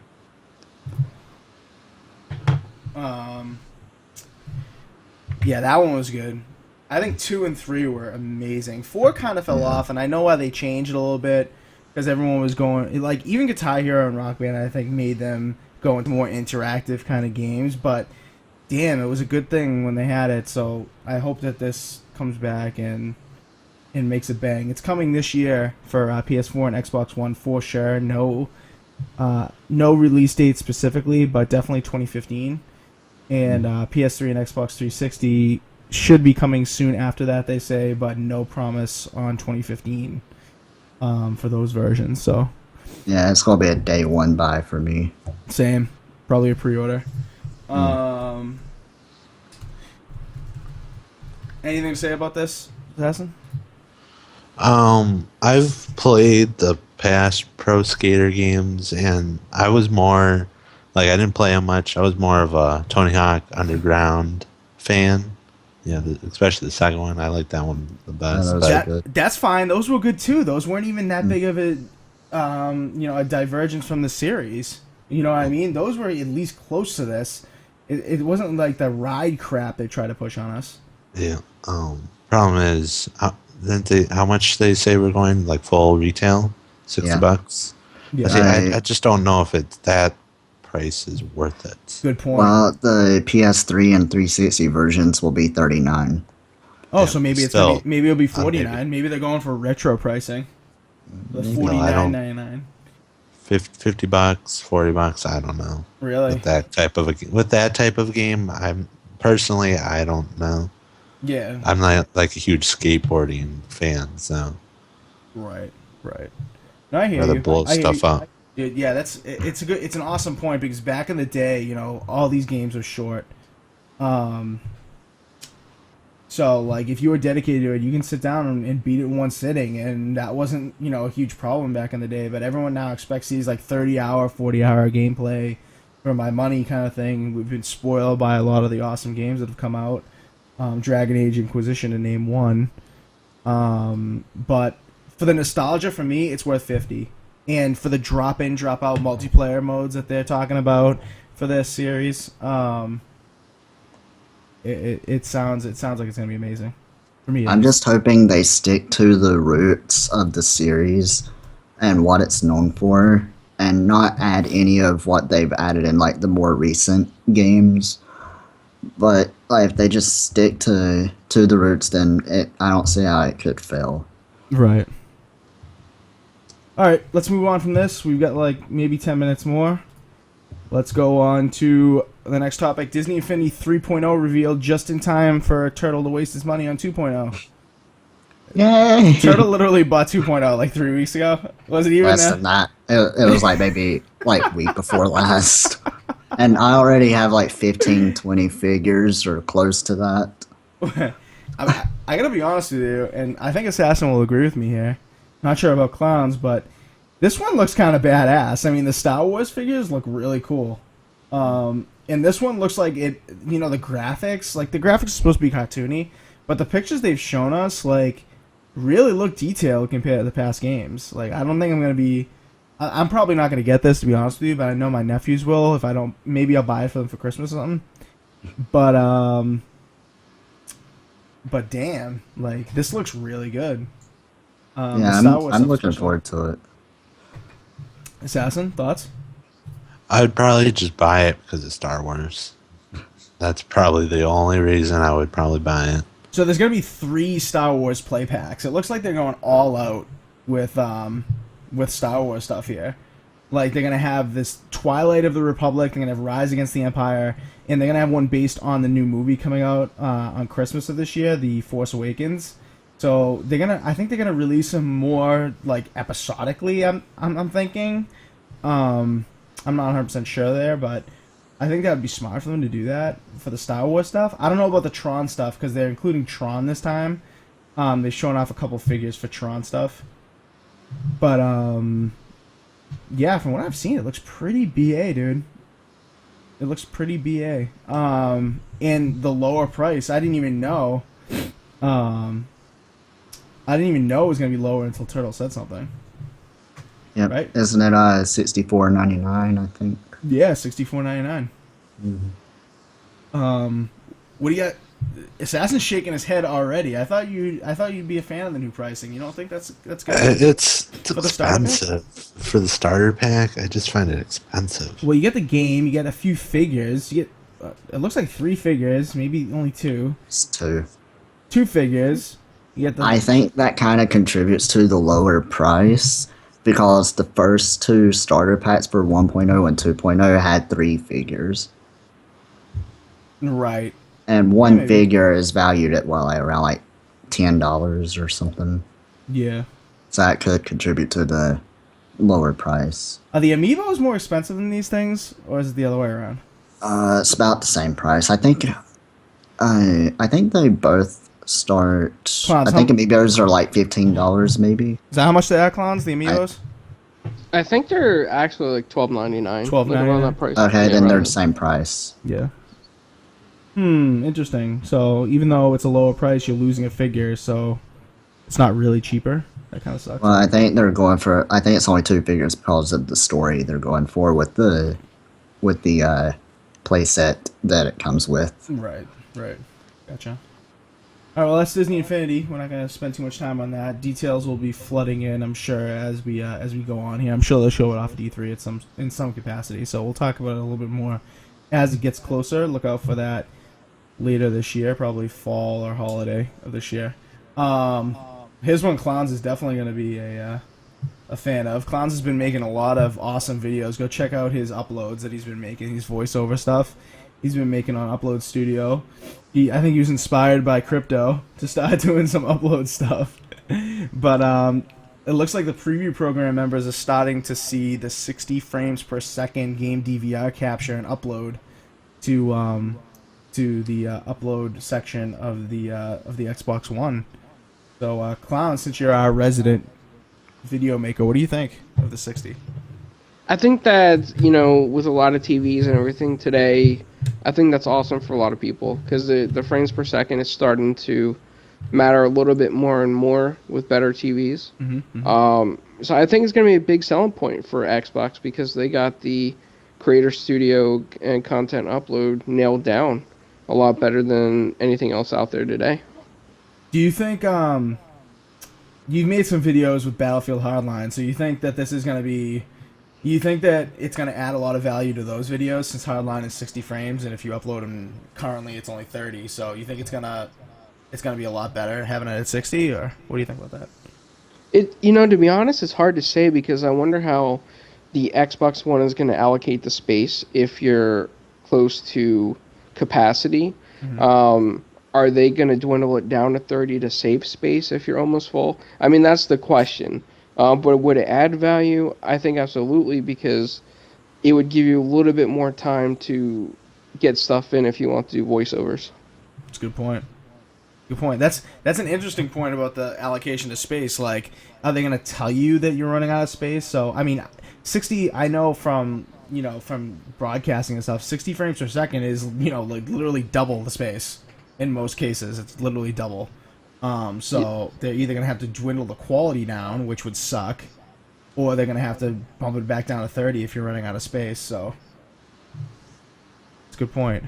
[SPEAKER 1] Yeah, that one was good. I think 2 and 3 were amazing. 4 kind of fell off, and I know why they changed it a little bit, because everyone was going, like, even Guitar Hero and Rock Band, I think, made them go into more interactive kind of games, but damn, it was a good thing when they had it, so I hope that this comes back and makes it bang. It's coming this year for PS4 and Xbox One for sure. No release date specifically, but definitely 2015. And PS3 and Xbox 360 should be coming soon after that, they say, but no promise on 2015 for those versions. So
[SPEAKER 7] Yeah, it's gonna be a day one buy for me.
[SPEAKER 1] same, probably a pre-order. Anything to say about this, Assassin?
[SPEAKER 3] I've played the past Pro Skater games, and I was more like, I didn't play them much. I was more of a Tony Hawk Underground fan. Yeah, especially the second one. I like that one the best.
[SPEAKER 7] that was
[SPEAKER 3] but-
[SPEAKER 7] good.
[SPEAKER 1] That's fine. Those were good too. Those weren't even that big of a, a divergence from the series. You know what I mean? Those were at least close to this. It wasn't like the ride crap they try to push on us.
[SPEAKER 3] Yeah. Problem is, how much they say we're going, like full retail, $60.
[SPEAKER 1] Yeah.
[SPEAKER 3] I just don't know if it's that price is worth it.
[SPEAKER 1] Good point.
[SPEAKER 7] Well, the PS3 and 360 versions will be $39.
[SPEAKER 1] Oh,
[SPEAKER 3] Yeah,
[SPEAKER 1] so maybe
[SPEAKER 3] still,
[SPEAKER 1] maybe it'll be
[SPEAKER 3] maybe.
[SPEAKER 1] $49. Maybe they're going for retro pricing. The
[SPEAKER 7] Maybe.
[SPEAKER 3] No, I don't-
[SPEAKER 1] $49.99.
[SPEAKER 3] $50, $40, I don't know.
[SPEAKER 1] Really?
[SPEAKER 3] With that type of game, I don't know.
[SPEAKER 1] Yeah.
[SPEAKER 3] I'm not like a huge skateboarding fan, so
[SPEAKER 1] Right. No, I hear
[SPEAKER 3] rather
[SPEAKER 1] you.
[SPEAKER 3] blow
[SPEAKER 1] I hear
[SPEAKER 3] stuff
[SPEAKER 1] you.
[SPEAKER 3] up.
[SPEAKER 1] Yeah, it's an awesome point, because back in the day, all these games were short. So like, if you were dedicated to it, you can sit down and beat it in one sitting, and that wasn't a huge problem back in the day. But everyone now expects these like 30-hour, 40-hour gameplay for my money kind of thing. We've been spoiled by a lot of the awesome games that have come out. Dragon Age Inquisition, to name one. But for the nostalgia, for me, it's worth $50. And for the drop-in, drop-out multiplayer modes that they're talking about for this series, it sounds like it's gonna be amazing. For me,
[SPEAKER 7] I'm just hoping they stick to the roots of the series and what it's known for, and not add any of what they've added in like the more recent games. But like, if they just stick to the roots, then I don't see how it could fail.
[SPEAKER 1] Right. All right, let's move on from this. We've got like maybe 10 minutes more. Let's go on to the next topic. Disney Infinity 3.0 revealed just in time for Turtle to waste his money on 2.0.
[SPEAKER 7] Yay!
[SPEAKER 1] Turtle literally bought 2.0 like 3 weeks ago. Was it even
[SPEAKER 7] Less
[SPEAKER 1] that?
[SPEAKER 7] than that. It was like maybe like week before last. And I already have like 15, 20 figures or close to that.
[SPEAKER 1] I gotta be honest with you, and I think Assassin will agree with me here. Not sure about Clowns, but this one looks kind of badass. I mean, the Star Wars figures look really cool. And this one looks like it, the graphics, like the graphics are supposed to be cartoony, but the pictures they've shown us, like, really look detailed compared to the past games. Like, I don't think I'm going to be, I'm probably not going to get this, to be honest with you, but I know my nephews will. If I don't, maybe I'll buy it for them for Christmas or something. But damn, like, this looks really good.
[SPEAKER 7] Yeah, I'm looking forward to it.
[SPEAKER 1] Assassin, thoughts?
[SPEAKER 3] I would probably just buy it because it's Star Wars. That's probably the only reason I would probably buy it.
[SPEAKER 1] So there's gonna be 3 Star Wars play packs. It looks like they're going all out with Star Wars stuff here. Like, they're gonna have this Twilight of the Republic, they're gonna have Rise Against the Empire, and they're gonna have one based on the new movie coming out on Christmas of this year, The Force Awakens. So I think they're gonna release them more like episodically. I'm thinking. I'm not 100% sure there, but I think that would be smart for them to do that for the Star Wars stuff. I don't know about the Tron stuff because they're including Tron this time. They've shown off a couple figures for Tron stuff, but Yeah, from what I've seen, it looks pretty BA, dude. It looks pretty BA. And the lower price, I didn't even know. I didn't even know it was gonna be lower until Turtle said something.
[SPEAKER 7] Yep.
[SPEAKER 1] Right?
[SPEAKER 7] Isn't it $64.99? I think.
[SPEAKER 1] Yeah, $64.99. What do you got? Assassin's shaking his head already. I thought you'd be a fan of the new pricing. You don't think that's good?
[SPEAKER 3] It's
[SPEAKER 1] For the starter pack?
[SPEAKER 3] expensive for the starter pack. I just find it expensive.
[SPEAKER 1] Well, you get the game, you get a few figures. You get it looks like 3 figures, maybe only 2.
[SPEAKER 7] It's 2.
[SPEAKER 1] 2 figures. You get the
[SPEAKER 7] I think that kind of contributes to the lower price because the first 2 starter packs for 1.0 and 2.0 had 3 figures.
[SPEAKER 1] right.
[SPEAKER 7] And one
[SPEAKER 1] maybe.
[SPEAKER 7] figure is valued at around like $10 or something.
[SPEAKER 1] Yeah.
[SPEAKER 7] So that could contribute to the lower price.
[SPEAKER 1] Are the amiibos more expensive than these things, or is it the other way around?
[SPEAKER 7] It's about the same price. I think they both start.
[SPEAKER 1] Clowns,
[SPEAKER 7] I think amiibos are like $15 maybe.
[SPEAKER 1] Is that how much they are, clowns? The amiibos?
[SPEAKER 8] I think they're actually like $12.99.
[SPEAKER 1] $12.99?
[SPEAKER 8] Like around that price.
[SPEAKER 7] Okay,
[SPEAKER 8] Yeah,
[SPEAKER 7] then they're
[SPEAKER 8] around
[SPEAKER 7] the same price.
[SPEAKER 1] Yeah. Interesting. So even though it's a lower price, you're losing a figure, so it's not really cheaper. That kind of sucks.
[SPEAKER 7] Well, I think they're going for. I think it's only 2 figures because of the story they're going for with the play set that it comes with.
[SPEAKER 1] Right. Gotcha. All right, well, that's Disney Infinity. We're not going to spend too much time on that. Details will be flooding in, I'm sure, as we go on here. I'm sure they'll show it off at E3 in some capacity. So we'll talk about it a little bit more as it gets closer. Look out for that later this year, probably fall or holiday of this year. Here's one Clowns is definitely going to be a fan of. Clowns has been making a lot of awesome videos. Go check out his uploads that he's been making, his voiceover stuff he's been making on Upload Studio. I think he was inspired by Crypto to start doing some upload stuff. But it looks like the preview program members are starting to see the 60 frames per second game DVR capture and upload to the upload section of the Xbox One. So, Clown, since you're our resident video maker, what do you think of the 60?
[SPEAKER 8] I think that, with a lot of TVs and everything today, I think that's awesome for a lot of people because the frames per second is starting to matter a little bit more and more with better TVs. So I think it's going to be a big selling point for Xbox because they got the Creator Studio and content upload nailed down a lot better than anything else out there today.
[SPEAKER 1] Do you think you've made some videos with Battlefield Hardline, so you think that this is going to be... You think that it's going to add a lot of value to those videos since Hardline is 60 frames, and if you upload them currently, it's only 30. So you think it's gonna be a lot better having it at 60, or what do you think about that?
[SPEAKER 8] To be honest, it's hard to say because I wonder how the Xbox One is going to allocate the space if you're close to capacity. Are they going to dwindle it down to 30 to save space if you're almost full? I mean, that's the question. But would it add value? I think absolutely, because it would give you a little bit more time to get stuff in if you want to do voiceovers.
[SPEAKER 1] That's a good point. Good point. That's an interesting point about the allocation of space. Like, are they going to tell you that you're running out of space? So, I mean, 60, I know from broadcasting and stuff, 60 frames per second is, like literally double the space. In most cases, it's literally double. So they're either going to have to dwindle the quality down, which would suck, or they're going to have to bump it back down to 30 if you're running out of space. So it's a good point.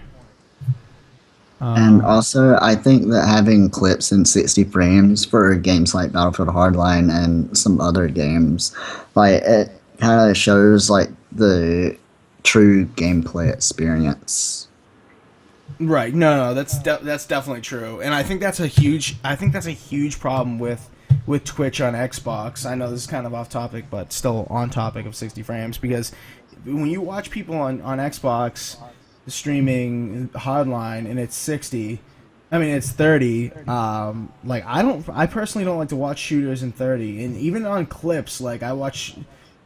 [SPEAKER 7] And also, I think that having clips in 60 frames for games like Battlefield Hardline and some other games, like it kind of shows like the true gameplay experience.
[SPEAKER 1] Right. No, that's definitely true, and I think that's a huge problem with Twitch on Xbox. I know this is kind of off topic, but still on topic of 60 frames, because when you watch people on Xbox streaming Hardline and it's 60, I mean it's 30. Like I personally don't like to watch shooters in 30, and even on clips, like I watch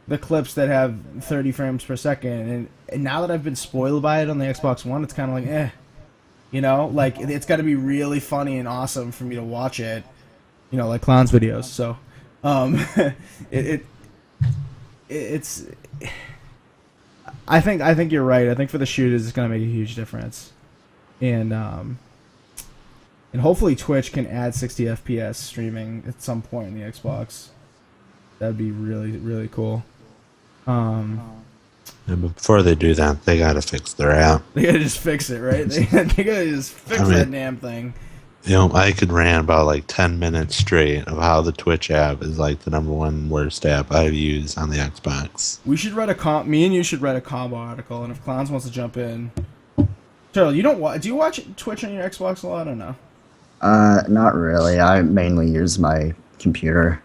[SPEAKER 1] the clips that have 30 frames per second, and now that I've been spoiled by it on the Xbox One, it's kind of like like it's got to be really funny and awesome for me to watch it, like Clown's videos. So, it's. I think you're right. I think for the shooters, it's gonna make a huge difference, and hopefully Twitch can add 60 FPS streaming at some point in the Xbox. That'd be really really cool.
[SPEAKER 3] And before they do that, they gotta fix their app.
[SPEAKER 1] They gotta just fix it, right? They gotta just fix that damn thing.
[SPEAKER 3] You know, I could rant about like 10 minutes straight of how the Twitch app is like the #1 worst app I've used on the Xbox.
[SPEAKER 1] We should write me and you should write a combo article, and if Clowns wants to jump in. Cheryl, do you watch Twitch on your Xbox a lot or no?
[SPEAKER 7] Not really. I mainly use my computer.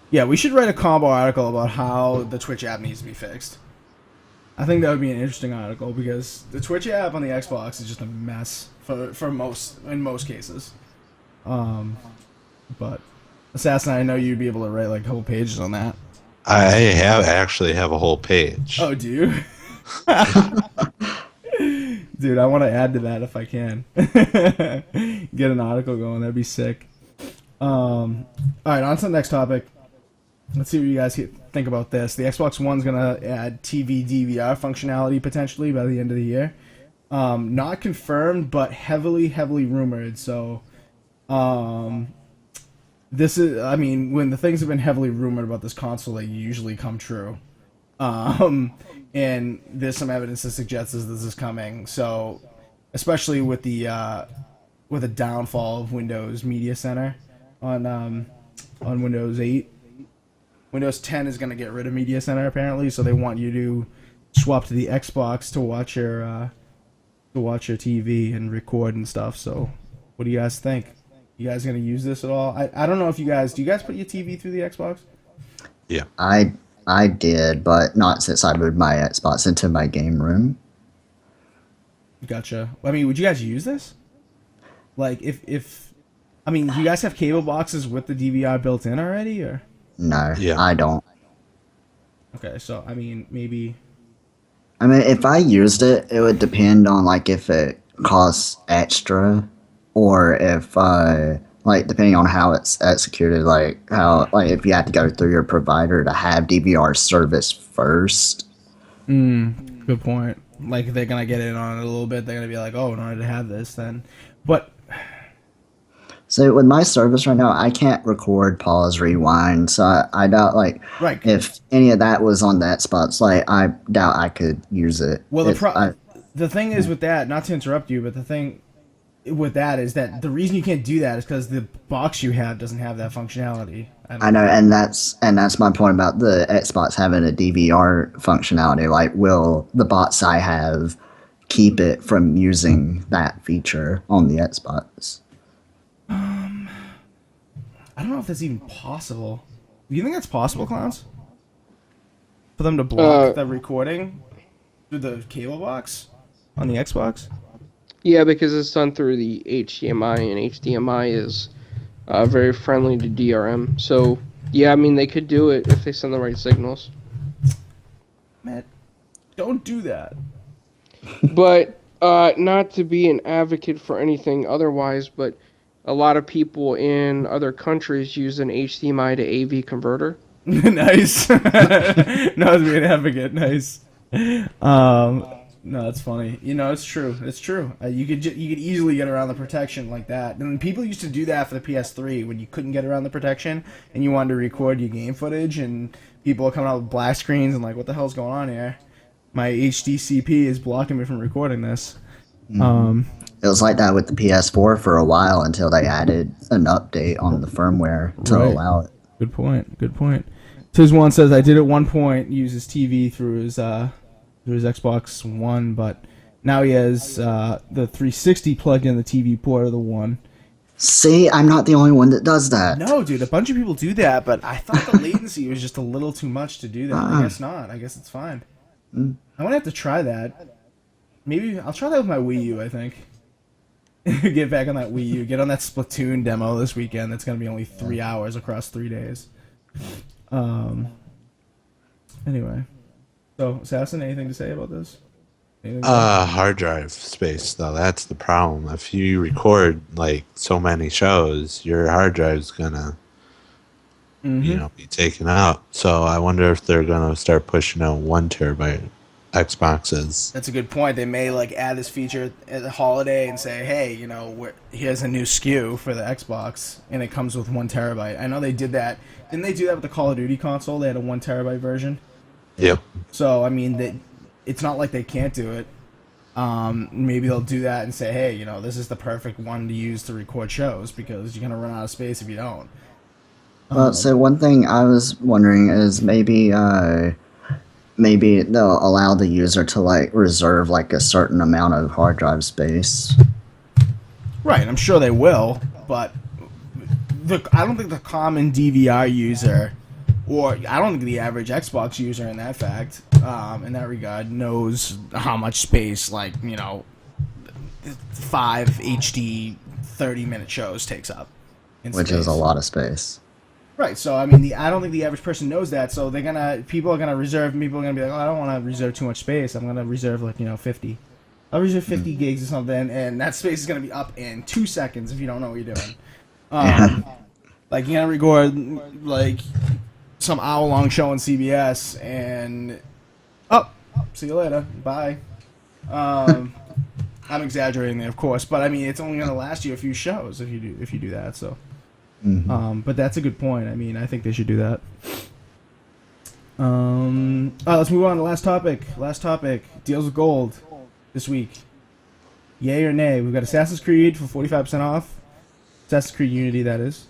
[SPEAKER 1] Yeah, we should write a combo article about how the Twitch app needs to be fixed. I think that would be an interesting article because the Twitch app on the Xbox is just a mess in most cases. But Assassin, I know you'd be able to write like a couple pages on that.
[SPEAKER 3] I actually have a whole page.
[SPEAKER 1] Oh, do you? Dude, I want to add to that if I can. Get an article going. That'd be sick. All right, on to the next topic. Let's see what you guys think about this. The Xbox One's going to add TV DVR functionality potentially by the end of the year. Not confirmed, but heavily rumored. So, this is, I mean, when the things have been heavily rumored about this console, they usually come true. And there's some evidence that suggests this is coming. So, especially with the downfall of Windows Media Center on Windows 8. Windows 10 is going to get rid of Media Center apparently, so they want you to swap to the Xbox to watch your TV and record and stuff. So, what do you guys think? You guys going to use this at all? I don't know if do you guys put your TV through the Xbox?
[SPEAKER 3] Yeah.
[SPEAKER 7] I did, but not since I moved my Xbox into my game room.
[SPEAKER 1] Gotcha. I mean, would you guys use this? Like, if I mean, do you guys have cable boxes with the DVR built in already, or?
[SPEAKER 7] No,
[SPEAKER 3] yeah.
[SPEAKER 7] I don't.
[SPEAKER 1] Okay, so I mean, maybe.
[SPEAKER 7] I mean, if I used it, it would depend on like if it costs extra, or if like depending on how it's executed, like how like if you have to go through your provider to have DVR service first.
[SPEAKER 1] Good point. Like they're gonna get in on it a little bit. They're gonna be like, oh, in order to have this, then, but.
[SPEAKER 7] So with my service right now, I can't record, pause, rewind. So I doubt like if any of that was on that spot, like I doubt I could use it.
[SPEAKER 1] Well, the thing is with that, not to interrupt you, but the thing with that is that the reason you can't do that is because the box you have doesn't have that functionality.
[SPEAKER 7] I know, and that's my point about the Xbox having a DVR functionality. Like, will the box I have keep it from using that feature on the Xbox?
[SPEAKER 1] I don't know if that's even possible. Do you think that's possible, Clowns? For them to block the recording through the cable box on the Xbox?
[SPEAKER 8] Yeah, because it's done through the HDMI, and HDMI is very friendly to DRM. So, yeah, I mean, they could do it if they send the right signals.
[SPEAKER 1] Matt, don't do that.
[SPEAKER 8] But, not to be an advocate for anything otherwise, but a lot of people in other countries use an HDMI to AV converter.
[SPEAKER 1] Nice. No, I was being an advocate. Nice. No, that's funny. You know, it's true. It's true. You could easily get around the protection like that. And people used to do that for the PS3 when you couldn't get around the protection and you wanted to record your game footage, and people are coming out with black screens and like, what the hell's going on here? My HDCP is blocking me from recording this.
[SPEAKER 7] It was like that with the PS4 for a while until they added an update on the firmware to allow it.
[SPEAKER 1] Good point. Good point. Tiz One says I did at one point use his TV through his Xbox One, but now he has the 360 plugged in the TV port of the One.
[SPEAKER 7] See, I'm not the only one that does that.
[SPEAKER 1] No, dude, a bunch of people do that, but I thought the latency was just a little too much to do that. I guess not. I guess it's fine. I'm gonna have to try that. Maybe I'll try that with my Wii U, I think. Get back on that Wii U. Get on that Splatoon demo this weekend. That's going to be only 3 hours across 3 days. Anyway. So, Assassin, anything to say about this?
[SPEAKER 3] Hard drive space, though. That's the problem. If you record, like, so many shows, your hard drive's gonna be taken out. So I wonder if they're gonna start pushing out 1 terabyte Xboxes.
[SPEAKER 1] That's a good point. They may like add this feature at the holiday and say, "Hey, here's a new SKU for the Xbox, and it comes with 1 terabyte." I know they did that. Didn't they do that with the Call of Duty console? They had a 1 terabyte version.
[SPEAKER 3] Yep.
[SPEAKER 1] So I mean, it's not like they can't do it. Maybe they'll do that and say, "Hey, this is the perfect one to use to record shows because you're gonna run out of space if you don't."
[SPEAKER 7] Well, so one thing I was wondering is maybe they'll allow the user to like reserve like a certain amount of hard drive space.
[SPEAKER 1] Right, I'm sure they will, but I don't think the common DVR user, or I don't think the average Xbox user in that in that regard, knows how much space 5 HD 30-minute shows takes up.
[SPEAKER 7] Which is a lot of space.
[SPEAKER 1] Right, so I mean, I don't think the average person knows that. So people are gonna reserve. People are gonna be like, "Oh, I don't want to reserve too much space. I'm gonna reserve 50. I'll reserve 50 gigs or something, and that space is gonna be up in 2 seconds if you don't know what you're doing." Like you're gonna record like some hour-long show on CBS, and see you later, bye. I'm exaggerating there, of course, but I mean, it's only gonna last you a few shows if you do that. So. But that's a good point. I mean, I think they should do that. Let's move on to the last topic. Last topic. Deals with gold this week. Yay or nay? We've got Assassin's Creed for 45% off. Assassin's Creed Unity, that is.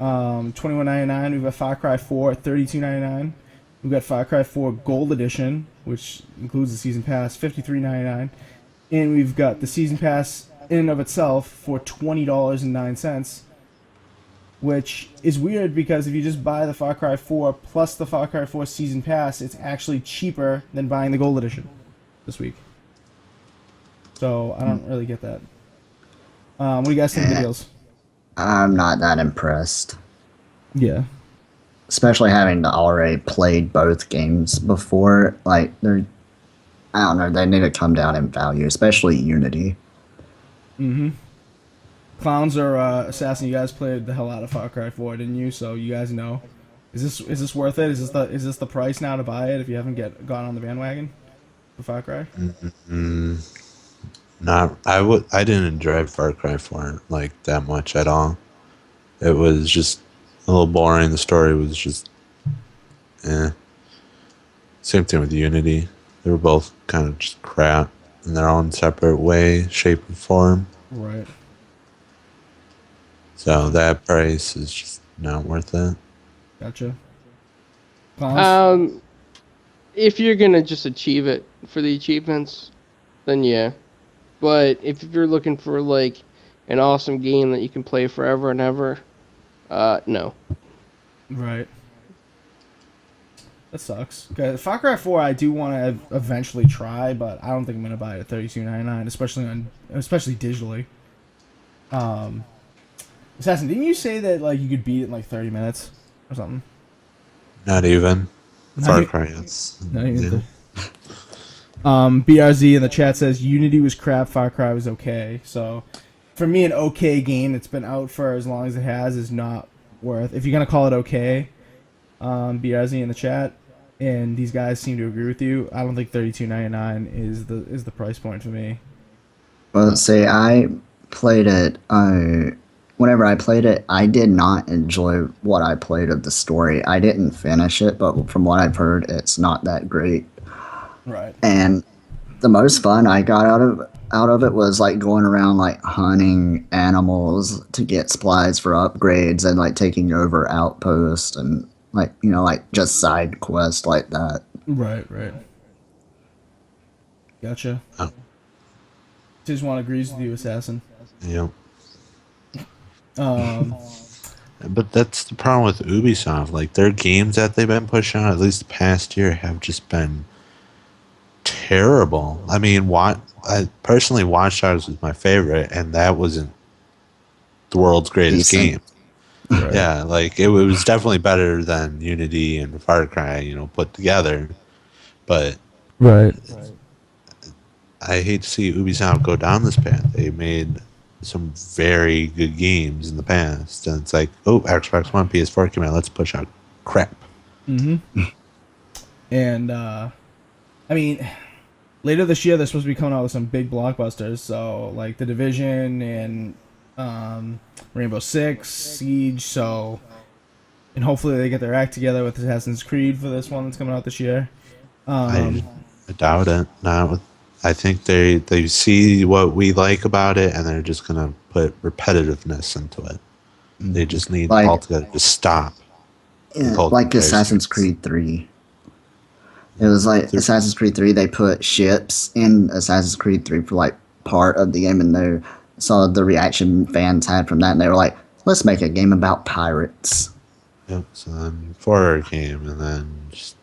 [SPEAKER 1] $21.99. We've got Far Cry 4 at $32.99. We've got Far Cry 4 Gold Edition, which includes the Season Pass, $53.99. And we've got the Season Pass in and of itself for $20.09. Which is weird because if you just buy the Far Cry 4 plus the Far Cry 4 Season Pass, it's actually cheaper than buying the Gold Edition this week. So I don't really get that. What do you guys think of the deals?
[SPEAKER 7] I'm not that impressed.
[SPEAKER 1] Yeah.
[SPEAKER 7] Especially having already played both games before. Like, I don't know, they need to come down in value, especially Unity.
[SPEAKER 1] Clowns or Assassin, you guys played the hell out of Far Cry 4, didn't you? So you guys know. Is this worth it? Is this the price now to buy it if you haven't gone on the bandwagon for Far Cry?
[SPEAKER 3] Not. I didn't enjoy Far Cry 4 like that much at all. It was just a little boring. The story was just, Same thing with Unity. They were both kind of just crap in their own separate way, shape, and form.
[SPEAKER 1] Right.
[SPEAKER 3] So that price is just not worth it.
[SPEAKER 1] Gotcha. Clowns?
[SPEAKER 8] If you're gonna just achieve it for the achievements, then yeah. But if you're looking for like an awesome game that you can play forever and ever, no.
[SPEAKER 1] Right. That sucks. Okay, Far Cry 4 I do want to eventually try, but I don't think I'm gonna buy it at $32.99, especially digitally. Assassin, didn't you say that like you could beat it in like 30 minutes or something?
[SPEAKER 3] Not even. Far Cry is.
[SPEAKER 1] Not even. BRZ in the chat says Unity was crap, Far Cry was okay. So for me, an okay game that's been out for as long as it has is not worth. If you're gonna call it okay, BRZ in the chat, and these guys seem to agree with you. I don't think $32.99 is the price point for me.
[SPEAKER 7] Well, see, I played it. Whenever I played it, I did not enjoy what I played of the story. I didn't finish it, but from what I've heard, it's not that great.
[SPEAKER 1] Right.
[SPEAKER 7] And the most fun I got out of it was like going around like hunting animals to get supplies for upgrades and like taking over outposts and like just side quests like that.
[SPEAKER 1] Right. Gotcha.
[SPEAKER 3] Oh.
[SPEAKER 1] Just one agrees with you, Assassin.
[SPEAKER 3] Yep. But that's the problem with Ubisoft. Like their games that they've been pushing out, at least the past year, have just been terrible. I mean, I personally Watch Dogs was my favorite, and that wasn't the world's greatest game. Right. Yeah, like it was definitely better than Unity and Far Cry, put together. But
[SPEAKER 1] right.
[SPEAKER 3] I hate to see Ubisoft go down this path. They made some very good games in the past, and it's like, oh, Xbox One, PS4 came out, let's push out crap.
[SPEAKER 1] Mm-hmm. And I mean, later this year they're supposed to be coming out with some big blockbusters. So like The Division and Rainbow Six Siege. So, and hopefully they get their act together with Assassin's Creed for this one that's coming out this year.
[SPEAKER 3] I doubt it. Not. I think they see what we like about it, and they're just gonna put repetitiveness into it. They just need altogether to stop.
[SPEAKER 7] Yeah, like Assassin's Creed 3. It was like Assassin's Creed 3, they put ships in Assassin's Creed 3 for like part of the game, and they saw the reaction fans had from that, and they were like, let's make a game about pirates.
[SPEAKER 3] Yep, so then 4 came, and then just...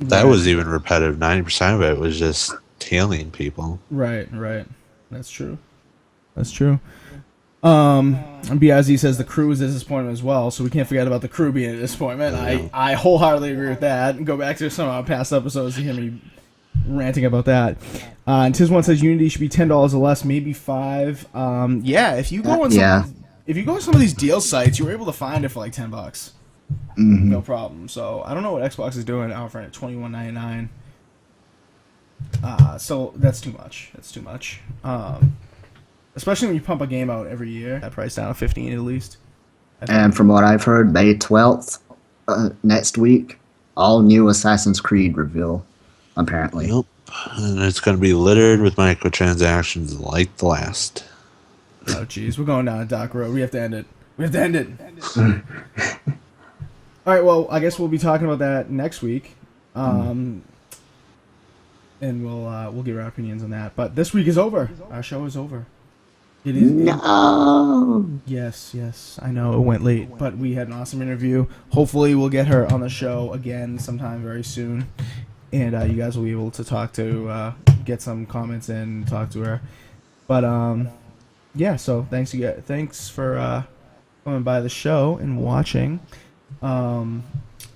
[SPEAKER 3] That was even repetitive. 90% of it was just tailing people.
[SPEAKER 1] Right. That's true. BIZ says the crew is a disappointment as well, so we can't forget about the crew being a disappointment. I wholeheartedly agree with that. Go back to some of our past episodes to hear me ranting about that. And Tiz One says Unity should be $10 or less, maybe $5. Yeah, if you go on some of these deal sites, you were able to find it for like $10.
[SPEAKER 7] Mm-hmm.
[SPEAKER 1] No problem. So I don't know what Xbox is doing offering at $21.99. So that's too much. Especially when you pump a game out every year. That price down to $15 at least.
[SPEAKER 7] And from what I've heard, May 12th, next week, all new Assassin's Creed reveal, apparently.
[SPEAKER 3] Yep. And it's going to be littered with microtransactions like the last.
[SPEAKER 1] Oh, jeez. We're going down a dark road. We have to end it. All right, well, I guess we'll be talking about that next week. And we'll give our opinions on that. But this week is over. Our show is over. It is.
[SPEAKER 7] No.
[SPEAKER 1] Yes. I know it went late, but we had an awesome interview. Hopefully, we'll get her on the show again sometime very soon, and you guys will be able to talk to, get some comments in, talk to her. But yeah. So thanks for coming by the show and watching.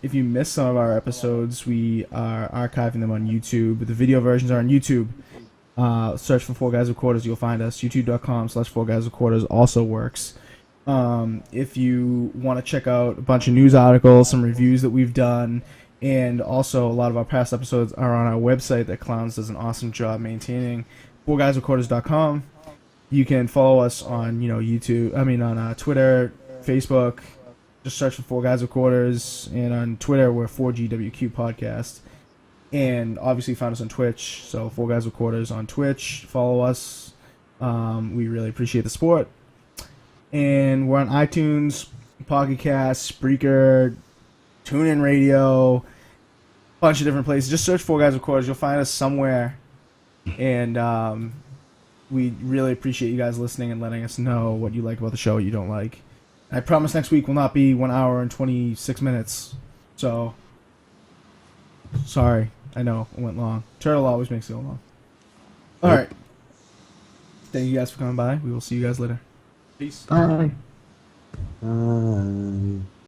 [SPEAKER 1] If you missed some of our episodes, we are archiving them on YouTube. The video versions are on YouTube. Search for 4GwQPodcast, you'll find us. YouTube.com/4GwQPodcast also works. If you want to check out a bunch of news articles, some reviews that we've done, and also a lot of our past episodes are on our website that Clowns does an awesome job maintaining, 4GwQPodcast.com. You can follow us on, on Twitter, Facebook. Just search for 4GwQPodcast, and on Twitter we're 4GwQPodcast. And obviously find us on Twitch, so 4GwQPodcast on Twitch. Follow us. We really appreciate the support. And we're on iTunes, Pocket Cast, Spreaker, TuneIn Radio, bunch of different places. Just search 4GwQPodcast. You'll find us somewhere. And we really appreciate you guys listening and letting us know what you like about the show, what you don't like. I promise next week will not be 1 hour and 26 minutes. So, sorry. I know it went long. Turtle always makes it go long. All right. Thank you guys for coming by. We will see you guys later. Peace.
[SPEAKER 7] Bye.
[SPEAKER 3] Bye.